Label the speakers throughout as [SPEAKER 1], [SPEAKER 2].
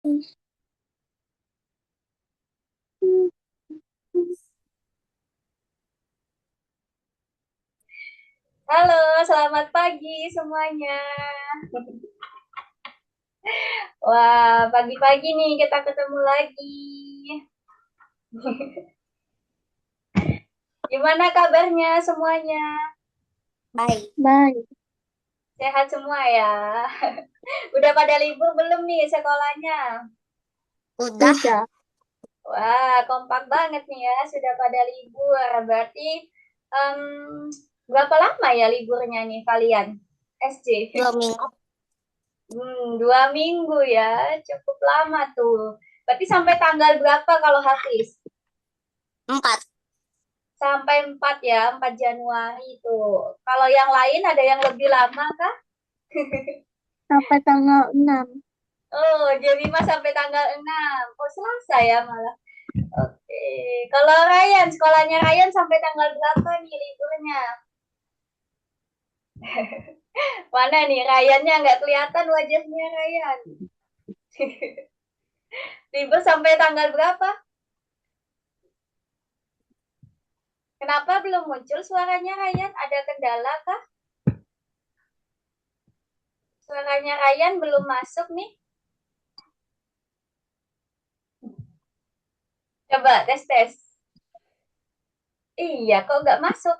[SPEAKER 1] Halo, selamat pagi semuanya. Wah, pagi-pagi nih kita ketemu lagi. Gimana kabarnya semuanya?
[SPEAKER 2] Baik. Baik.
[SPEAKER 1] Sehat semua ya? Udah pada libur belum nih sekolahnya?
[SPEAKER 2] Udah.
[SPEAKER 1] Wah, kompak banget nih ya, sudah pada libur. Berarti em, berapa lama ya liburnya nih kalian? SJ?
[SPEAKER 2] 2 minggu.
[SPEAKER 1] 2 minggu ya, cukup lama tuh. Berarti sampai tanggal berapa kalau Hafiz?
[SPEAKER 2] 4.
[SPEAKER 1] Sampai 4 ya, 4 Januari itu. Kalau yang lain ada yang lebih lama kah?
[SPEAKER 2] Sampai tanggal 6.
[SPEAKER 1] Oh, jam 5 sampai tanggal 6. Oh, Selasa ya malah. Oke. Kalau Ryan, sekolahnya Ryan sampai tanggal berapa nih liburnya? Mana nih Ryannya nggak kelihatan wajahnya Ryan. Libur sampai tanggal berapa? Kenapa belum muncul suaranya Ryan? Ada kendala kah? Suaranya Ryan belum masuk nih. Coba tes-tes. Iya, kok nggak masuk?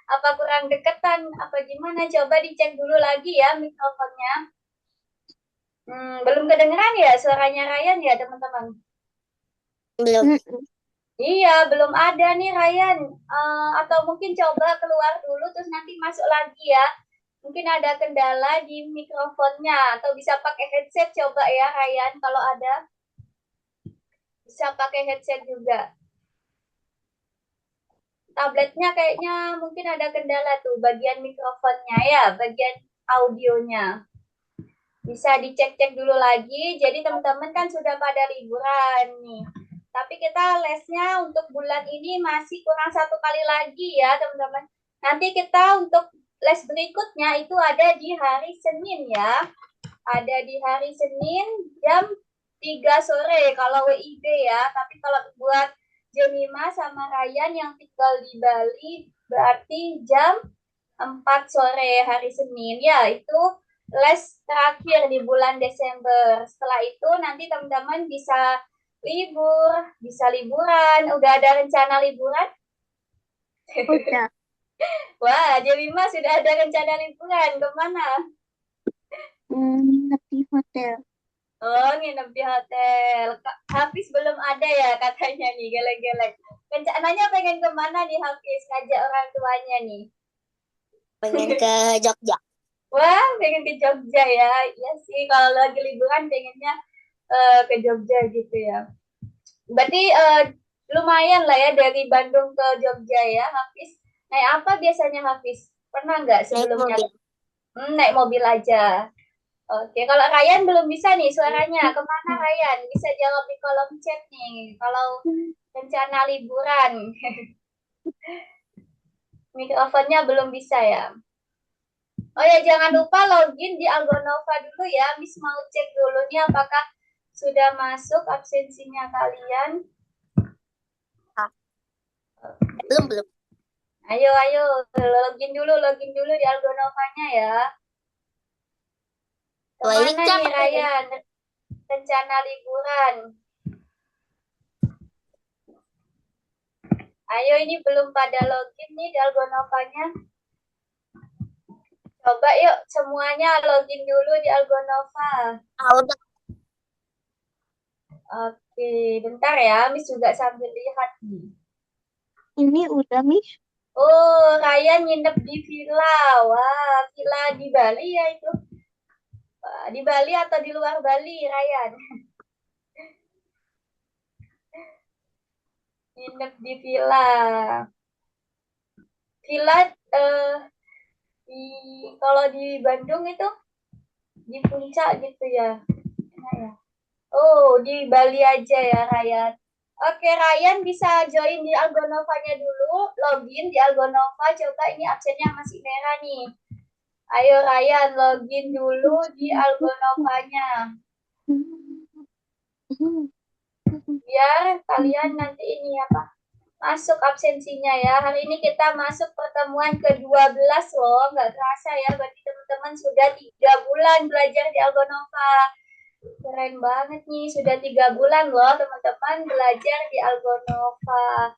[SPEAKER 1] Apa kurang deketan? Apa gimana? Coba dicek dulu lagi ya mikrofonnya. Belum kedengeran ya suaranya Ryan ya teman-teman?
[SPEAKER 2] Belum.
[SPEAKER 1] Iya, belum ada nih Ryan. Atau mungkin coba keluar dulu terus nanti masuk lagi ya. Mungkin ada kendala di mikrofonnya atau bisa pakai headset coba ya Ryan kalau ada. Bisa pakai headset juga. Tabletnya kayaknya mungkin ada kendala tuh bagian mikrofonnya ya, bagian audionya. Bisa dicek-cek dulu lagi. Jadi teman-teman kan sudah pada liburan nih. Tapi kita lesnya untuk bulan ini masih kurang 1 kali lagi ya teman-teman. Nanti kita untuk les berikutnya itu ada di hari Senin ya. Ada di hari Senin jam 3 sore kalau WIB ya. Tapi kalau buat Jemima sama Ryan yang tinggal di Bali berarti jam 4 sore hari Senin ya. Itu les terakhir di bulan Desember. Setelah itu nanti teman-teman bisa libur, bisa liburan. Udah ada rencana liburan?
[SPEAKER 2] Udah.
[SPEAKER 1] Wah, Jemima sudah ada rencana liburan. Kemana?
[SPEAKER 2] Nginep di hotel.
[SPEAKER 1] Oh, nginep di hotel. Hafiz belum ada ya katanya nih, geleng-geleng. Rencananya pengen kemana nih Hafiz? Ngajak orang tuanya nih.
[SPEAKER 2] Pengen ke Jogja.
[SPEAKER 1] Wah, pengen ke Jogja ya. Iya sih, kalau lagi liburan pengennya ke Jogja gitu ya. Berarti lumayan lah ya dari Bandung ke Jogja ya, Hafiz. Naik apa biasanya Hafiz? Pernah nggak
[SPEAKER 2] Naik
[SPEAKER 1] sebelumnya?
[SPEAKER 2] mobil.
[SPEAKER 1] Naik mobil aja. Oke, kalau Ryan belum bisa nih suaranya. Kemana Ryan? Bisa jawab di kolom chat nih. Kalau rencana liburan, mikrofonnya belum bisa ya. Oh ya, jangan lupa login di Algonova dulu ya. Miss mau cek dulu nih apakah sudah masuk absensinya kalian.
[SPEAKER 2] Ah, belum, belum.
[SPEAKER 1] Ayo, ayo, login dulu di Algonovanya ya.
[SPEAKER 2] Wah, ini
[SPEAKER 1] Kemana nih
[SPEAKER 2] capek ini.
[SPEAKER 1] Ryan? Rencana liburan. Ayo, ini belum pada login nih di Algonovanya. Coba yuk semuanya login dulu di Algonova.
[SPEAKER 2] Ah, udah.
[SPEAKER 1] Oke, bentar ya, Miss juga sambil lihat nih.
[SPEAKER 2] Ini udah, Miss.
[SPEAKER 1] Oh, Ryan nginep di villa. Wah, villa di Bali ya itu. Wah, di Bali atau di luar Bali, Ryan? Nginep di villa. Villa di kalau di Bandung itu di puncak gitu ya. Nah, ya. Oh, di Bali aja ya, Ryan. Oke, Ryan bisa join di Algonovanya dulu. Login di Algonova. Coba ini absennya masih merah nih. Ayo, Ryan, login dulu di Algonovanya. Biar kalian nanti ini apa? Masuk absensinya ya. Hari ini kita masuk pertemuan ke-12 loh. Nggak terasa ya, berarti teman-teman sudah 3 bulan belajar di Algonova. Keren banget nih, sudah 3 bulan loh teman-teman belajar di Algonova.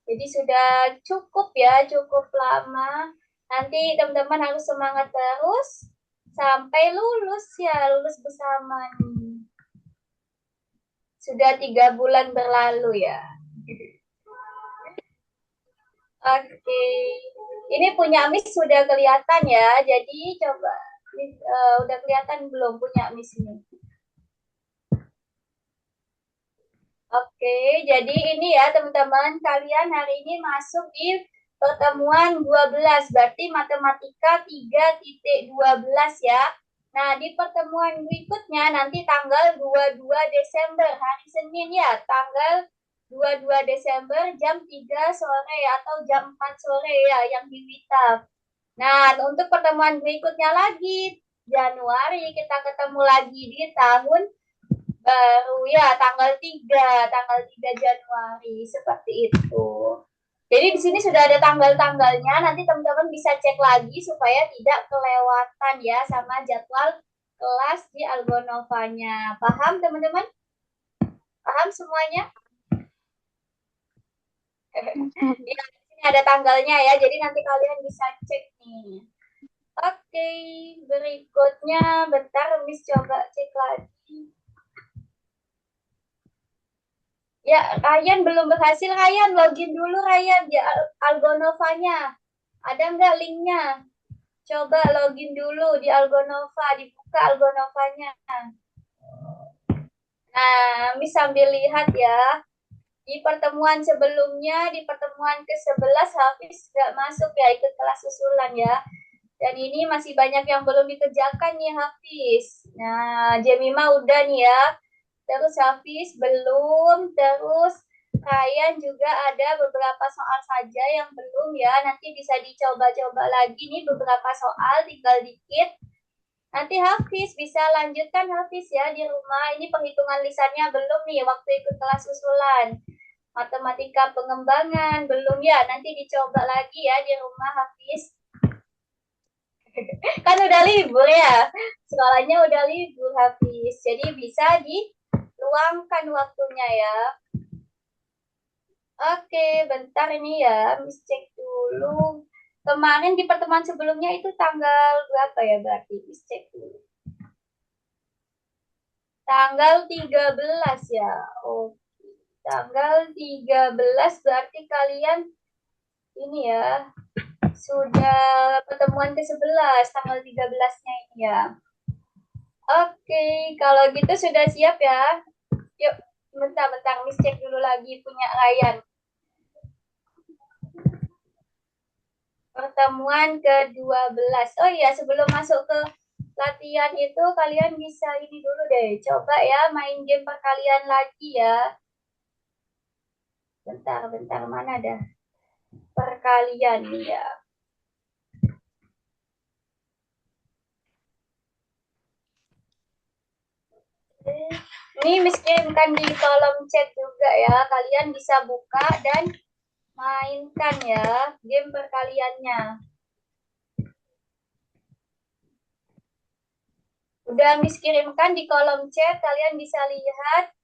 [SPEAKER 1] Jadi sudah cukup ya, cukup lama. Nanti teman-teman harus semangat terus sampai lulus ya, lulus bersama nih. Sudah 3 bulan berlalu ya. Oke, ini punya Miss sudah kelihatan ya. Jadi coba, udah kelihatan belum punya Miss ini? Oke, jadi ini ya teman-teman, kalian hari ini masuk di pertemuan 12, berarti matematika 3.12 ya. Nah, di pertemuan berikutnya nanti tanggal 22 Desember, hari Senin ya, tanggal 22 Desember jam 3 sore atau jam 4 sore ya yang di Wita. Nah, untuk pertemuan berikutnya lagi, Januari kita ketemu lagi di tahun baru ya tanggal 3 Januari seperti itu. Jadi di sini sudah ada tanggal-tanggalnya, nanti teman-teman bisa cek lagi supaya tidak kelewatan ya sama jadwal kelas di Algonovanya. Paham teman-teman? Paham semuanya? Ya, di sini ada tanggalnya ya, jadi nanti kalian bisa cek nih. Oke, berikutnya bentar Miss coba cek lagi. Ya, Ryan belum berhasil. Ryan, login dulu Ryan di Algonovanya. Ada nggak linknya? Coba login dulu di Algonova, dibuka Algonovanya. Nah, Miss sambil lihat ya. Di pertemuan sebelumnya, di pertemuan ke-11 Hafiz nggak masuk ya, ikut kelas susulan ya. Dan ini masih banyak yang belum dikerjakan nih Hafiz. Nah, Jemima udah nih ya. Terus Hafiz belum, terus Ryan juga ada beberapa soal saja yang belum ya. Nanti bisa dicoba-coba lagi nih beberapa soal, tinggal dikit. Nanti Hafiz bisa lanjutkan Hafiz ya di rumah. Ini penghitungan lisannya belum nih waktu ikut kelas susulan. Matematika pengembangan belum ya. Nanti dicoba lagi ya di rumah Hafiz. Kan udah libur ya. Sekolahnya udah libur Hafiz. Jadi bisa diluangkan waktunya ya. Oke, bentar ini ya, Miss cek dulu. Kemarin di pertemuan sebelumnya itu tanggal berapa ya berarti? Miss cek dulu. Tanggal 13 ya. Oh, tanggal 13 berarti kalian ini ya, sudah pertemuan ke-11 tanggal 13-nya ini ya. Oke, kalau gitu sudah siap ya. Yuk, bentar-bentar Miss cek dulu lagi punya Ryan. Pertemuan ke-12. Oh iya, sebelum masuk ke latihan itu kalian bisa ini dulu deh. Coba ya main game perkalian lagi ya. Bentar, mana dah perkalian ya. Ini miskinkan di kolom chat juga ya. Kalian bisa buka dan mainkan ya game perkaliannya. Udah Miss kirimkan di kolom chat, kalian bisa lihat.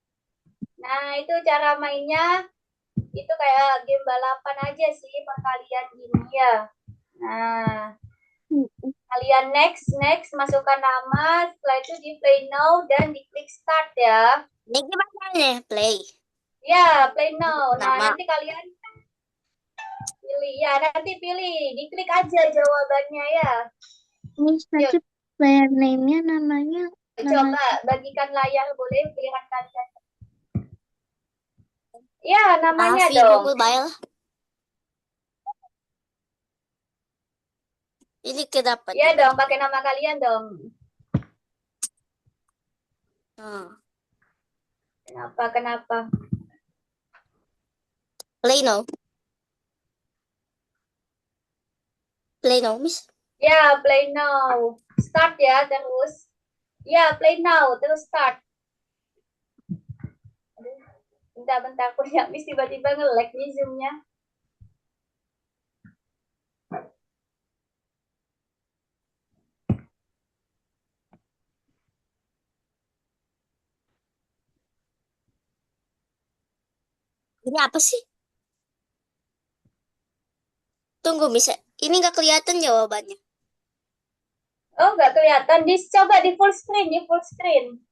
[SPEAKER 1] Nah, itu cara mainnya. Itu kayak game balapan aja sih perkalian gini ya. Nah, kalian next, masukkan nama, setelah itu di play now dan di klik start ya.
[SPEAKER 2] Ini gimana nih play?
[SPEAKER 1] Ya, play now. Nah,
[SPEAKER 2] Nama.
[SPEAKER 1] nanti kalian pilih. Ya, nanti pilih. Diklik aja jawabannya ya.
[SPEAKER 2] Miss, nanti player name-nya namanya
[SPEAKER 1] Coba bagikan layar, boleh pilihan kalian. Ya, namanya dong.
[SPEAKER 2] Mobile. Ini kenapa?
[SPEAKER 1] Ya dong, pakai nama kalian dong. Kenapa?
[SPEAKER 2] Play now. Play now, Miss.
[SPEAKER 1] Ya, play now. Start ya, terus. Ya, play now, terus start. Bentar-bentar, punya Miss tiba-tiba nge-lag nih Zoom-nya.
[SPEAKER 2] Ini apa sih? Tunggu, Miss. Ini nggak kelihatan jawabannya.
[SPEAKER 1] Oh, nggak kelihatan. Coba di full screen, di full screen.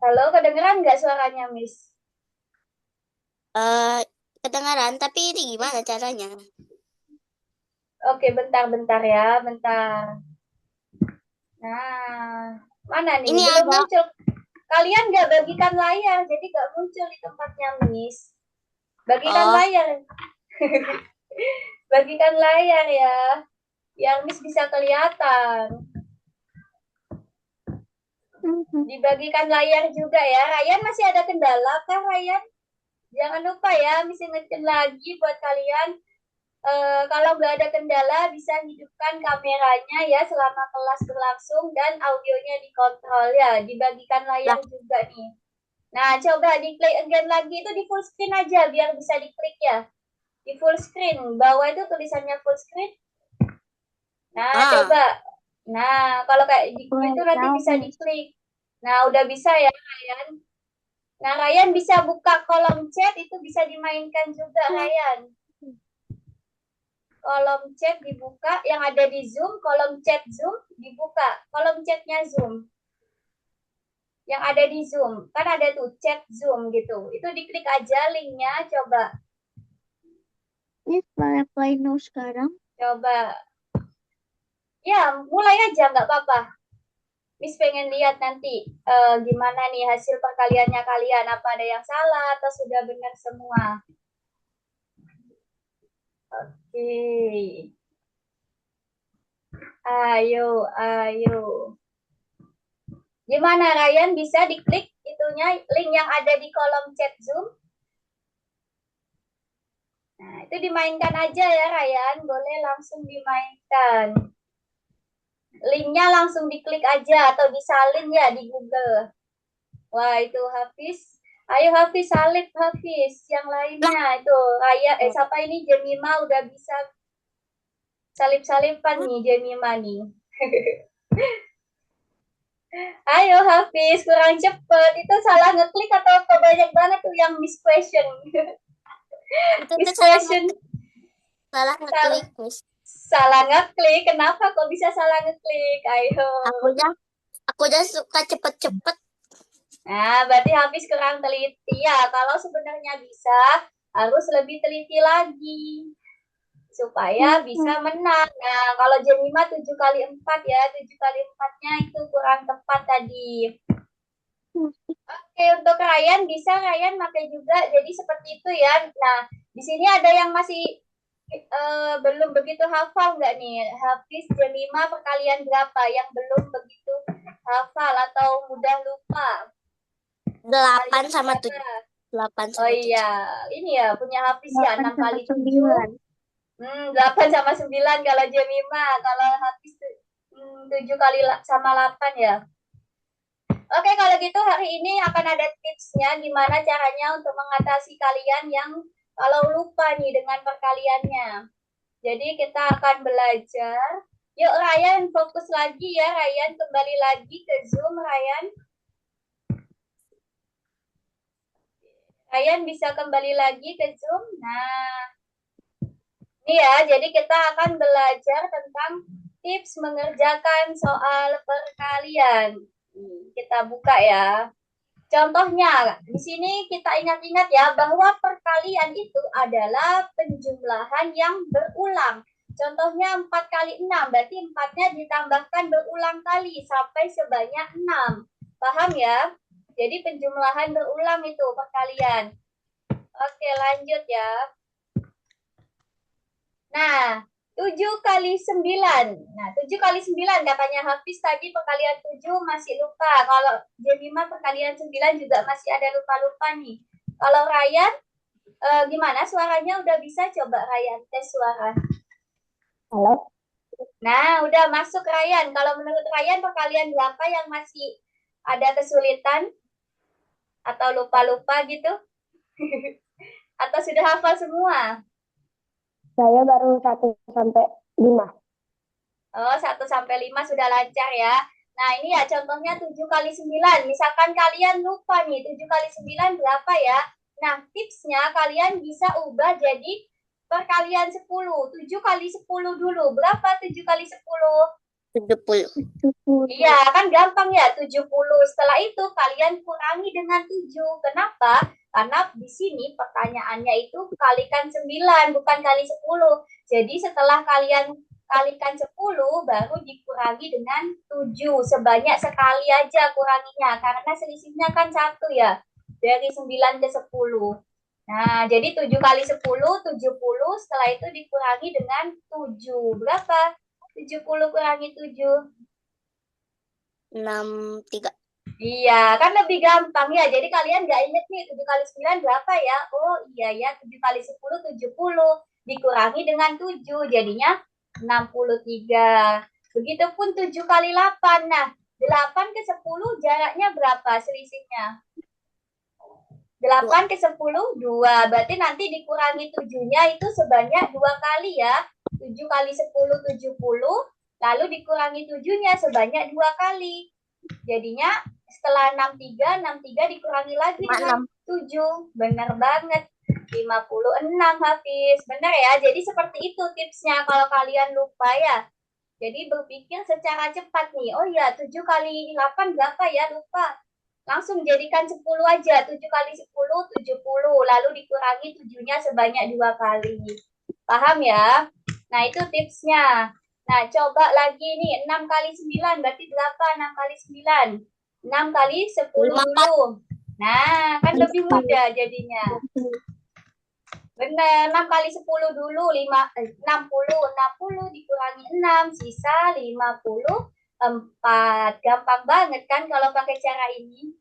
[SPEAKER 1] Halo, kedengeran nggak suaranya, Miss?
[SPEAKER 2] Eh, kedengaran, tapi ini gimana caranya?
[SPEAKER 1] Oke, bentar-bentar ya, bentar. Nah, mana nih?
[SPEAKER 2] Ini
[SPEAKER 1] Belum
[SPEAKER 2] ada.
[SPEAKER 1] muncul. Kalian nggak bagikan layar, jadi nggak muncul di tempatnya, Miss. Bagikan
[SPEAKER 2] Oh,
[SPEAKER 1] layar. Bagikan layar ya, yang Miss bisa kelihatan. Dibagikan layar juga ya. Ryan masih ada kendala kah, Ryan? Jangan lupa ya, Miss ingetin lagi buat kalian. Kalau nggak ada kendala, bisa hidupkan kameranya ya selama kelas berlangsung dan audionya dikontrol ya. Dibagikan layar
[SPEAKER 2] lah.
[SPEAKER 1] juga nih. Nah, coba di-play again lagi, itu di full screen aja biar bisa diklik ya. Di full screen, bawah itu tulisannya full screen. Nah,
[SPEAKER 2] Ah,
[SPEAKER 1] coba. Nah, kalau kayak gitu nanti bisa diklik. Nah, udah bisa ya, Ryan. Nah, Ryan bisa buka kolom chat, itu bisa dimainkan juga, Ryan. Kolom chat dibuka, yang ada di Zoom, kolom chat Zoom dibuka. Kolom chatnya Zoom. Yang ada di Zoom. Kan ada tuh chat Zoom gitu. Itu diklik aja linknya, coba.
[SPEAKER 2] ini play now sekarang.
[SPEAKER 1] Coba. Ya, mulai aja, nggak apa-apa. Miss pengen lihat nanti gimana nih hasil perkaliannya kalian. Apa ada yang salah atau sudah benar semua. Oke. Ayo, ayo. Gimana Ryan, bisa diklik itunya, link yang ada di kolom chat Zoom? Nah, itu dimainkan aja ya Ryan, boleh langsung dimainkan. Linknya langsung diklik aja atau disalin ya di Google. Wah, itu Hafiz. Ayo Hafiz, salib Hafiz. Yang
[SPEAKER 2] Lah.
[SPEAKER 1] lainnya itu Raya, siapa ini Jemima udah bisa salip-salipan nih Jemima nih. Ayo Hafiz, kurang cepet. Itu salah ngeklik atau banyak banget tuh yang miss question.
[SPEAKER 2] Itu tuh
[SPEAKER 1] Miss question.
[SPEAKER 2] salah
[SPEAKER 1] Salah,
[SPEAKER 2] ngeklik, Miss.
[SPEAKER 1] salah ngeklik. Kenapa kok bisa salah ngeklik? Ayo.
[SPEAKER 2] Aku udah suka cepet-cepet.
[SPEAKER 1] Nah, berarti Hafiz kurang teliti ya. Kalau sebenarnya bisa, harus lebih teliti lagi. Supaya bisa menang. Nah, kalau Jemima 7 kali 4 ya. 7 kali 4-nya itu kurang tepat tadi. Oke, untuk Ryan bisa Ryan pakai juga. Jadi seperti itu ya. Nah, di sini ada yang masih belum begitu hafal nggak nih? Hafiz Jemima perkalian berapa? Yang belum begitu hafal atau mudah lupa?
[SPEAKER 2] 8
[SPEAKER 1] Kalian
[SPEAKER 2] sama
[SPEAKER 1] berapa?
[SPEAKER 2] 7. 8
[SPEAKER 1] Oh
[SPEAKER 2] sama 7.
[SPEAKER 1] iya, ini ya punya Hafiz ya
[SPEAKER 2] 8
[SPEAKER 1] 6
[SPEAKER 2] sama
[SPEAKER 1] kali 7.
[SPEAKER 2] 9.
[SPEAKER 1] 8 sama 9 kalau Jemima. Kalau Hafiz 7 kali sama 8 ya. Oke, kalau gitu hari ini akan ada tipsnya gimana caranya untuk mengatasi kalian yang kalau lupa nih dengan perkaliannya. Jadi kita akan belajar. Yuk Ryan, fokus lagi ya Ryan, kembali lagi ke Zoom Ryan. Ryan bisa kembali lagi ke Zoom. Nah, ini ya, jadi kita akan belajar tentang tips mengerjakan soal perkalian. Kita buka ya. Contohnya, di sini kita ingat-ingat ya bahwa perkalian itu adalah penjumlahan yang berulang. Contohnya 4 kali 6, berarti 4-nya ditambahkan berulang kali sampai sebanyak 6. Paham ya? Jadi penjumlahan berulang itu perkalian. Oke, lanjut ya. Nah, 7 kali 9. Nah, 7 kali 9 katanya Hafiz tadi perkalian 7 masih lupa. Kalau Jemima perkalian 9 juga masih ada lupa-lupa nih. Kalau Ryan, gimana suaranya udah bisa? Coba Ryan tes suara.
[SPEAKER 2] Halo.
[SPEAKER 1] Nah, udah masuk Ryan. Kalau menurut Ryan perkalian berapa yang masih ada kesulitan? Atau lupa-lupa gitu? Atau sudah hafal semua?
[SPEAKER 3] Saya baru 1 sampai 5.
[SPEAKER 1] Oh, 1 sampai 5 sudah lancar ya. Nah, ini ya contohnya 7 kali 9. Misalkan kalian lupa nih, 7 kali 9 berapa ya? Nah, tipsnya kalian bisa ubah jadi perkalian 10. 7 kali 10 dulu. Berapa 7 kali 10?
[SPEAKER 2] 70.
[SPEAKER 1] Iya, kan gampang ya, 70. Setelah itu kalian kurangi dengan 7. Kenapa? Karena di sini pertanyaannya itu kalikan 9, bukan kali 10. Jadi setelah kalian kalikan 10, baru dikurangi dengan 7. Sebanyak sekali aja kuranginya, karena selisihnya kan 1 ya, dari 9 ke 10. Nah, jadi 7 kali 10, 70. Setelah itu dikurangi dengan 7. Berapa? 70 kurangi 7.
[SPEAKER 2] 63.
[SPEAKER 1] Iya, kan lebih gampang ya. Jadi kalian nggak inget nih 7 kali 9 berapa ya? Oh iya ya, 7 kali 10 70. Dikurangi dengan 7, jadinya 63. Begitupun 7 kali 8. Nah, 8 ke 10 jaraknya berapa selisihnya?
[SPEAKER 2] 2.
[SPEAKER 1] 8 ke 10, 2. Berarti nanti dikurangi 7-nya itu sebanyak 2 kali ya. 7 kali 10, 70. Lalu dikurangi 7-nya sebanyak 2 kali. Jadinya setelah 63 dikurangi lagi dengan
[SPEAKER 2] 56.
[SPEAKER 1] 7. Benar banget. 56 Hafiz. Benar ya? Jadi seperti itu tipsnya kalau kalian lupa ya. Jadi berpikir secara cepat nih. Oh ya, 7 kali 8 berapa ya? Lupa. Langsung jadikan 10 aja. 7 kali 10, 70. Lalu dikurangi 7-nya sebanyak 2 kali. Paham ya? Nah, itu tipsnya. Nah, coba lagi nih. 6 kali 9 berarti berapa? 6 kali 9. 6 kali 10
[SPEAKER 2] 54.
[SPEAKER 1] dulu. Nah, kan lebih mudah jadinya. Benar, 6 kali 10 dulu. 60. 60 dikurangi 6. Sisa 54. Gampang banget kan kalau pakai cara ini.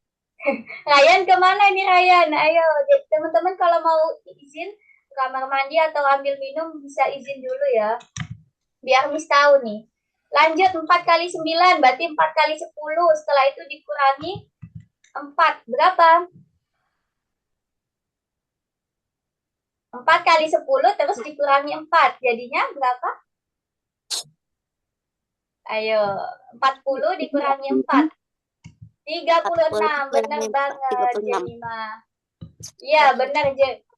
[SPEAKER 1] Ryan kemana nih Ryan? Ayo, teman-teman kalau mau izin ke kamar mandi atau ambil minum bisa izin dulu ya. Biar Miss tahu nih. Lanjut 4 kali 9 berarti 4 kali 10. Setelah itu dikurangi 4. Berapa? 4 kali 10 terus dikurangi 4. Jadinya berapa? Ayo, 40 dikurangi 4. 36. Benar banget,
[SPEAKER 2] 36.
[SPEAKER 1] Jemima. Iya, benar,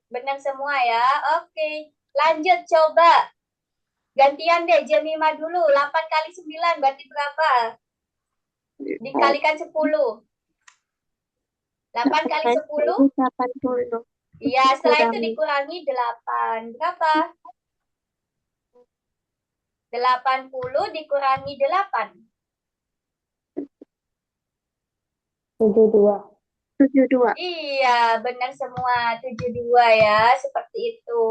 [SPEAKER 1] benar semua ya. Oke. Lanjut, coba. Gantian deh, Jemima dulu. 8 kali 9 berarti berapa? Dikalikan 10. 8 kali 10?
[SPEAKER 3] 80.
[SPEAKER 1] Iya, setelah itu dikurangi 8. Berapa? 80 dikurangi 8.
[SPEAKER 3] 72. 72.
[SPEAKER 1] Iya, benar semua. 72 ya, seperti itu.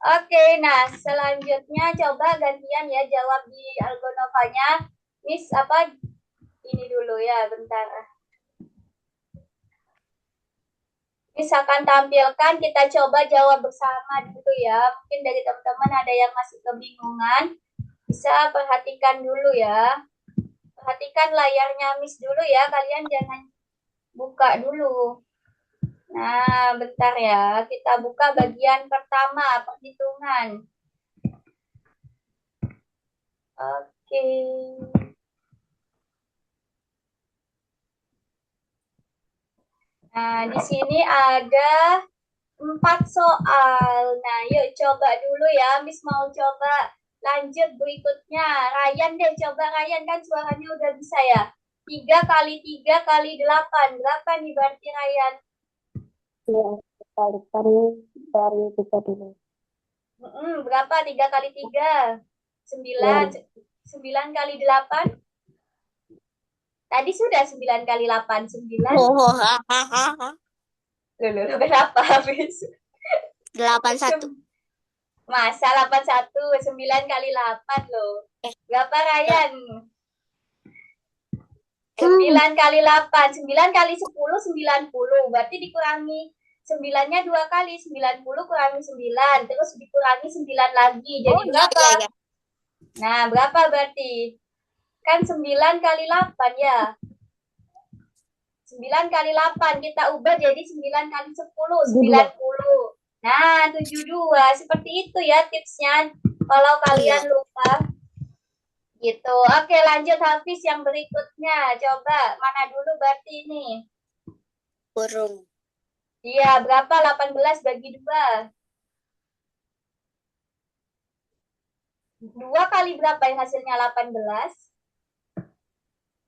[SPEAKER 1] Oke, nah selanjutnya coba gantian ya jawab di Algonovanya. Miss, apa? Ini dulu ya, bentar. Misalkan tampilkan, kita coba jawab bersama dulu ya. Mungkin dari teman-teman ada yang masih kebingungan. Bisa perhatikan dulu ya. Perhatikan layarnya Miss dulu ya. Kalian jangan buka dulu. Nah, bentar ya. Kita buka bagian pertama, perhitungan. Oke. Nah, di sini ada 4 soal. Nah, yuk coba dulu ya. Miss mau coba lanjut berikutnya. Ryan deh, coba Ryan kan suaranya udah bisa ya. 3 kali 3 kali 8. Berapa nih berarti Ryan?
[SPEAKER 3] Ya, kalikan dari 3 dulu.
[SPEAKER 1] Berapa 3 kali 3? 9. 9 kali 8? Tadi sudah 9 kali 8. 9.
[SPEAKER 2] Oh,
[SPEAKER 1] Loh, berapa habis?
[SPEAKER 2] 81.
[SPEAKER 1] Masa 81, 9 kali 8 loh. Berapa Ryan? 9 kali 8, 9 kali 10, 90. Berarti dikurangi 9-nya 2 kali, 90 kurangi 9. Terus dikurangi 9 lagi. Jadi berapa?
[SPEAKER 2] Ya.
[SPEAKER 1] Nah, berapa berarti? Kan 9 kali 8 ya. 9 kali 8 kita ubah jadi 9 kali 10, 90. Nah, 72. Seperti itu ya tipsnya. Kalau kalian lupa. Gitu. Oke, lanjut Hafiz yang berikutnya. Coba, mana dulu berarti ini?
[SPEAKER 2] Burung.
[SPEAKER 1] Iya, berapa 18 bagi 2? 2 kali berapa yang hasilnya 18?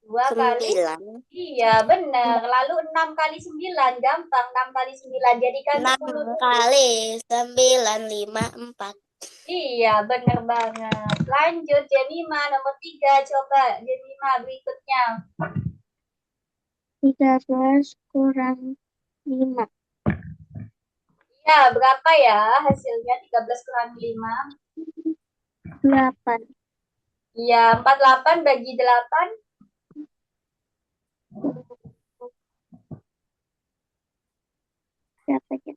[SPEAKER 1] 2 kali?
[SPEAKER 2] 9.
[SPEAKER 1] Iya, benar. Lalu 6 kali 9. Gampang, 6 kali 9. Jadikan
[SPEAKER 2] 6
[SPEAKER 1] 10 dulu.
[SPEAKER 2] kali 9, 5, 4.
[SPEAKER 1] Iya, benar banget. Lanjut, Jemima nomor 3. Coba, Jemima berikutnya.
[SPEAKER 3] 13 kurang 5.
[SPEAKER 1] Ya, berapa ya hasilnya? 13 kurang 5.
[SPEAKER 3] 8.
[SPEAKER 1] Iya, 48 bagi 8.
[SPEAKER 3] Berapa ya?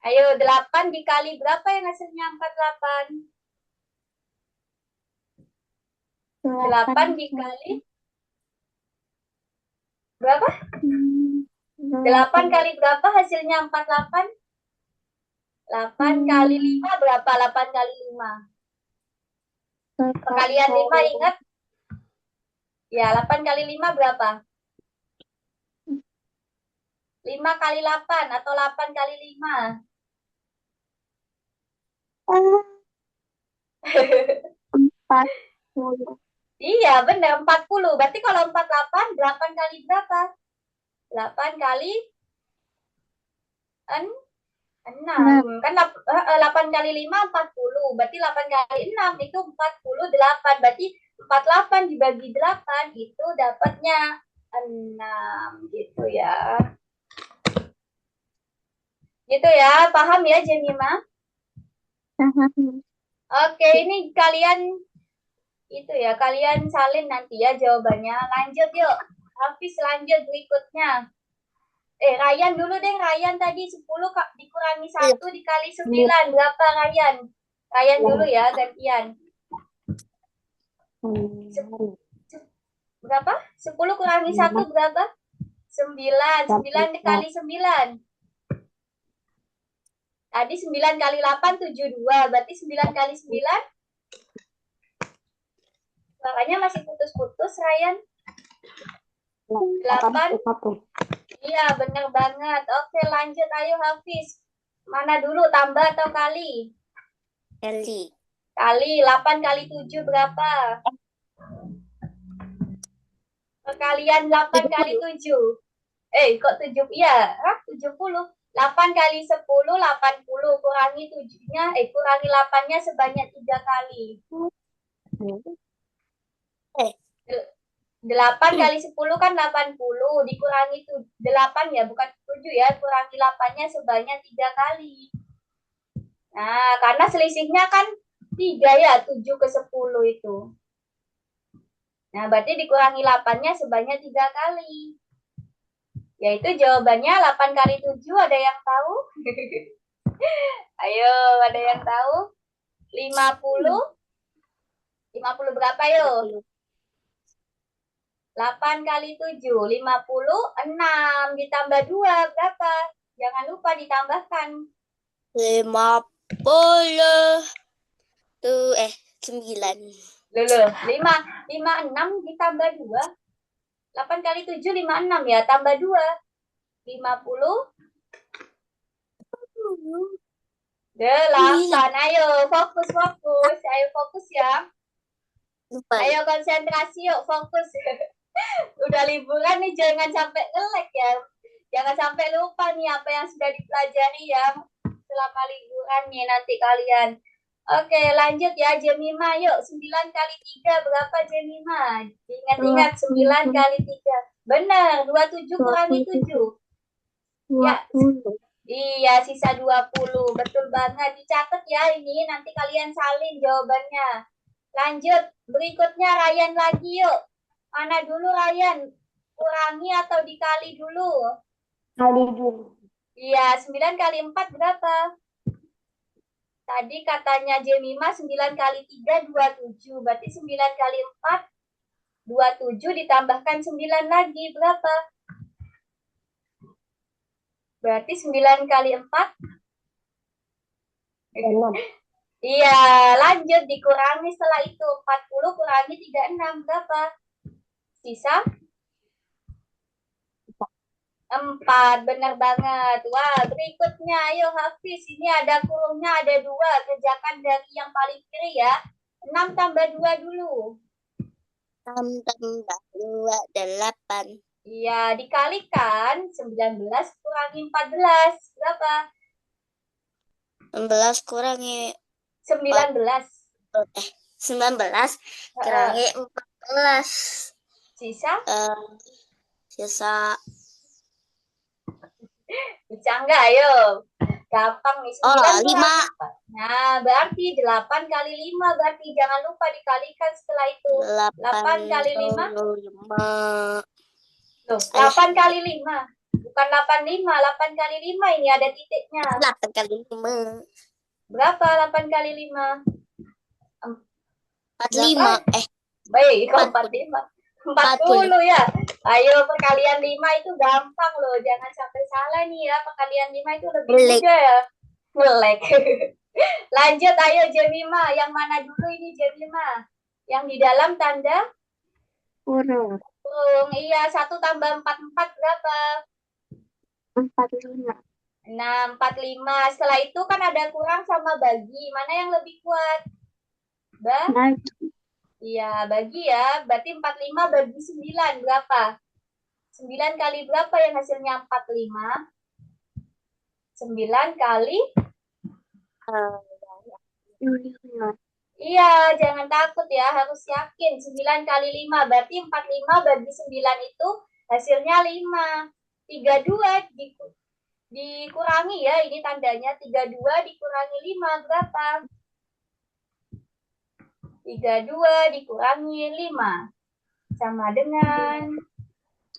[SPEAKER 1] Ayo, 8 dikali berapa yang hasilnya 48? 8 dikali berapa? 8 kali berapa hasilnya 48? 8 kali 5 berapa? 8 kali 5. Perkalian 5 ingat? Ya, 8 kali 5 berapa? 5 kali 8 atau 8 kali 5?
[SPEAKER 3] 40.
[SPEAKER 1] Iya, benar 40. Berarti kalau 48, 8 kali berapa? 8 kali 6. Kan 8 kali 5, 40. Berarti 8 kali 6 itu 48. Berarti 48 dibagi 8 itu dapatnya 6. Gitu ya. Gitu ya, paham ya Jemima? Oke, ini kalian itu ya, kalian salin nanti ya jawabannya. Lanjut yuk. Hafiz lanjut berikutnya. Ryan dulu deh, Ryan tadi 10 dikurangi 1 dikali 9. Berapa Ryan? Ryan dulu ya, gantian. Berapa? 10 kurangi 1 berapa? 9. 9 dikali 9. Tadi 9 kali 8, 72. Berarti 9 kali 9. Makanya masih putus-putus, Ryan. 8. Iya, benar banget. Oke, lanjut. Ayo, Hafiz. Mana dulu, tambah atau kali?
[SPEAKER 2] Kali.
[SPEAKER 1] Kali. 8 kali 7 berapa? Perkalian 8 kali 7. Kok 7? Iya, 70. 8 kali 10, 80. Kurangi 7-nya, kurangi 8-nya sebanyak 3 kali. 8 kali 10 kan 80. Dikurangi 8 ya, bukan 7 ya. Kurangi 8-nya sebanyak 3 kali. Nah, karena selisihnya kan 3 ya, 7 ke 10 itu. Nah, berarti dikurangi 8-nya sebanyak 3 kali. Yaitu jawabannya 8 kali 7, ada yang tahu? Ayo, ada yang tahu? 50? 50 berapa yuk? 8 kali 7, 56. Ditambah 2, berapa? Jangan lupa ditambahkan.
[SPEAKER 2] 50. 9.
[SPEAKER 1] Loh, 56 ditambah 2. 8 kali 7, 56 ya, tambah 2. 50. 8. Ayo, fokus. Ayo fokus ya. Ayo konsentrasi yuk, fokus. Udah liburan nih, jangan sampai nge-lag ya. Jangan sampai lupa nih apa yang sudah dipelajari ya selama liburan nih nanti kalian. Oke, lanjut ya Jemima. Yuk, 9 kali 3 berapa Jemima? Ingat-ingat 9 kali 3. Benar, 27 kurangi 7.
[SPEAKER 3] 20.
[SPEAKER 1] Ya. Iya, sisa 20. Betul banget. Dicatat ya ini, nanti kalian salin jawabannya. Lanjut, berikutnya Ryan lagi yuk. Mana dulu Ryan? Kurangi atau dikali dulu?
[SPEAKER 3] Kali dulu.
[SPEAKER 1] Iya, 9 kali 4 berapa? Tadi katanya Jemima 9 kali 3, 27. Berarti 9 kali 4, 27 ditambahkan 9 lagi. Berapa? Berarti 9 kali 4.
[SPEAKER 3] 6.
[SPEAKER 1] Iya, lanjut dikurangi setelah itu. 40 kurangi 36 berapa? Sisa 4, benar banget. Wah, berikutnya ayo Hafiz. Ini ada kurungnya ada 2. Kerjakan dari yang paling kiri ya. 6 tambah 2 dulu.
[SPEAKER 2] 6 tambah 2, 8.
[SPEAKER 1] Iya, dikalikan 19 kurangi 14. Berapa?
[SPEAKER 2] 16 kurangi
[SPEAKER 1] 19.
[SPEAKER 2] 19 kurangi 14.
[SPEAKER 1] Sisa?
[SPEAKER 2] Sisa.
[SPEAKER 1] Bisa enggak? Ayo. Gampang nih. 9 kurangi 4. Nah, berarti 8 kali 5. Berarti jangan lupa dikalikan setelah itu. 8 kali 5.
[SPEAKER 2] 5.
[SPEAKER 1] Loh, 8 kali 5. Bukan 85. 8 kali 5 ini ada titiknya.
[SPEAKER 2] 8 kali 5.
[SPEAKER 1] Berapa 8 kali 5?
[SPEAKER 2] 45.
[SPEAKER 1] Baik, 45. 40 ya. Ayo, perkalian 5 itu gampang loh. Jangan sampai salah nih ya. Perkalian 5 itu lebih mudah ya. Ngelek. Lanjut, ayo Jemima. Yang mana dulu ini Jemima? Yang di dalam tanda?
[SPEAKER 3] Kurung.
[SPEAKER 1] Kurung. Iya, 1 tambah 4, 4 berapa?
[SPEAKER 3] 45.
[SPEAKER 1] Nah, 45. Setelah itu kan ada kurang sama bagi. Mana yang lebih kuat?
[SPEAKER 3] Bagi.
[SPEAKER 1] Iya, bagi ya. Berarti 45 bagi 9 berapa? 9 kali berapa yang hasilnya 45? 9 kali? Iya, jangan takut ya. Harus yakin. 9 kali 5. Berarti 45 bagi 9 itu hasilnya 5. 32 dikurangi ya. Ini tandanya 32 dikurangi 5 berapa? 32 dikurangi 5. Sama dengan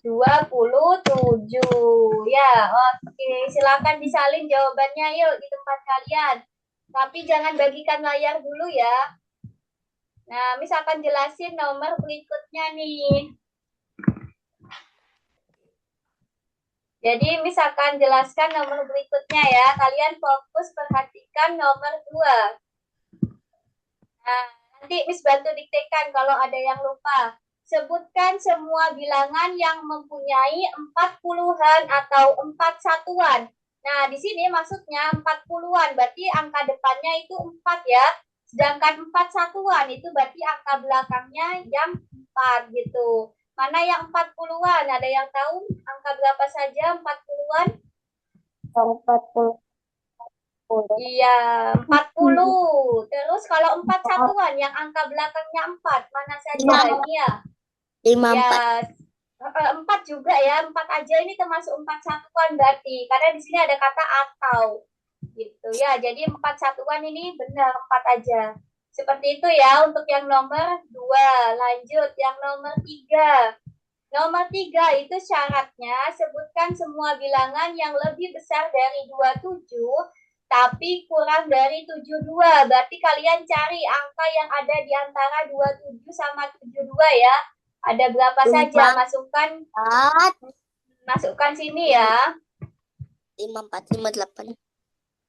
[SPEAKER 1] 27. Ya, oke. Silakan disalin jawabannya yuk di tempat kalian. Tapi jangan bagikan layar dulu ya. Nah, misalkan jelasin nomor berikutnya nih. Jadi, misalkan jelaskan nomor berikutnya ya. Kalian fokus perhatikan nomor 2. Nah, nanti Miss bantu diktekan kalau ada yang lupa. Sebutkan semua bilangan yang mempunyai 4 puluhan atau 4 satuan. Nah, di sini maksudnya 4 puluhan, berarti angka depannya itu 4 ya. Sedangkan 4 satuan itu berarti angka belakangnya yang 4 gitu. Mana yang 40 puluhan? Ada yang tahu angka berapa saja 40 puluhan?
[SPEAKER 3] 40.
[SPEAKER 1] Iya, 40. Terus kalau 4 satuan yang angka belakangnya 4, mana saja ini ya?
[SPEAKER 2] 54.
[SPEAKER 1] Ya, 4 juga ya, 4 aja ini termasuk 4 satuan berarti. Karena di sini ada kata atau. Gitu ya, jadi 4 satuan ini benar 4 aja. Seperti itu ya untuk yang nomor 2. Lanjut, yang nomor 3. Nomor 3 itu syaratnya sebutkan semua bilangan yang lebih besar dari 27 tapi kurang dari 72. Berarti kalian cari angka yang ada di antara 27 sama 72 ya. Ada berapa saja? Masukkan sini ya.
[SPEAKER 2] 54, 58.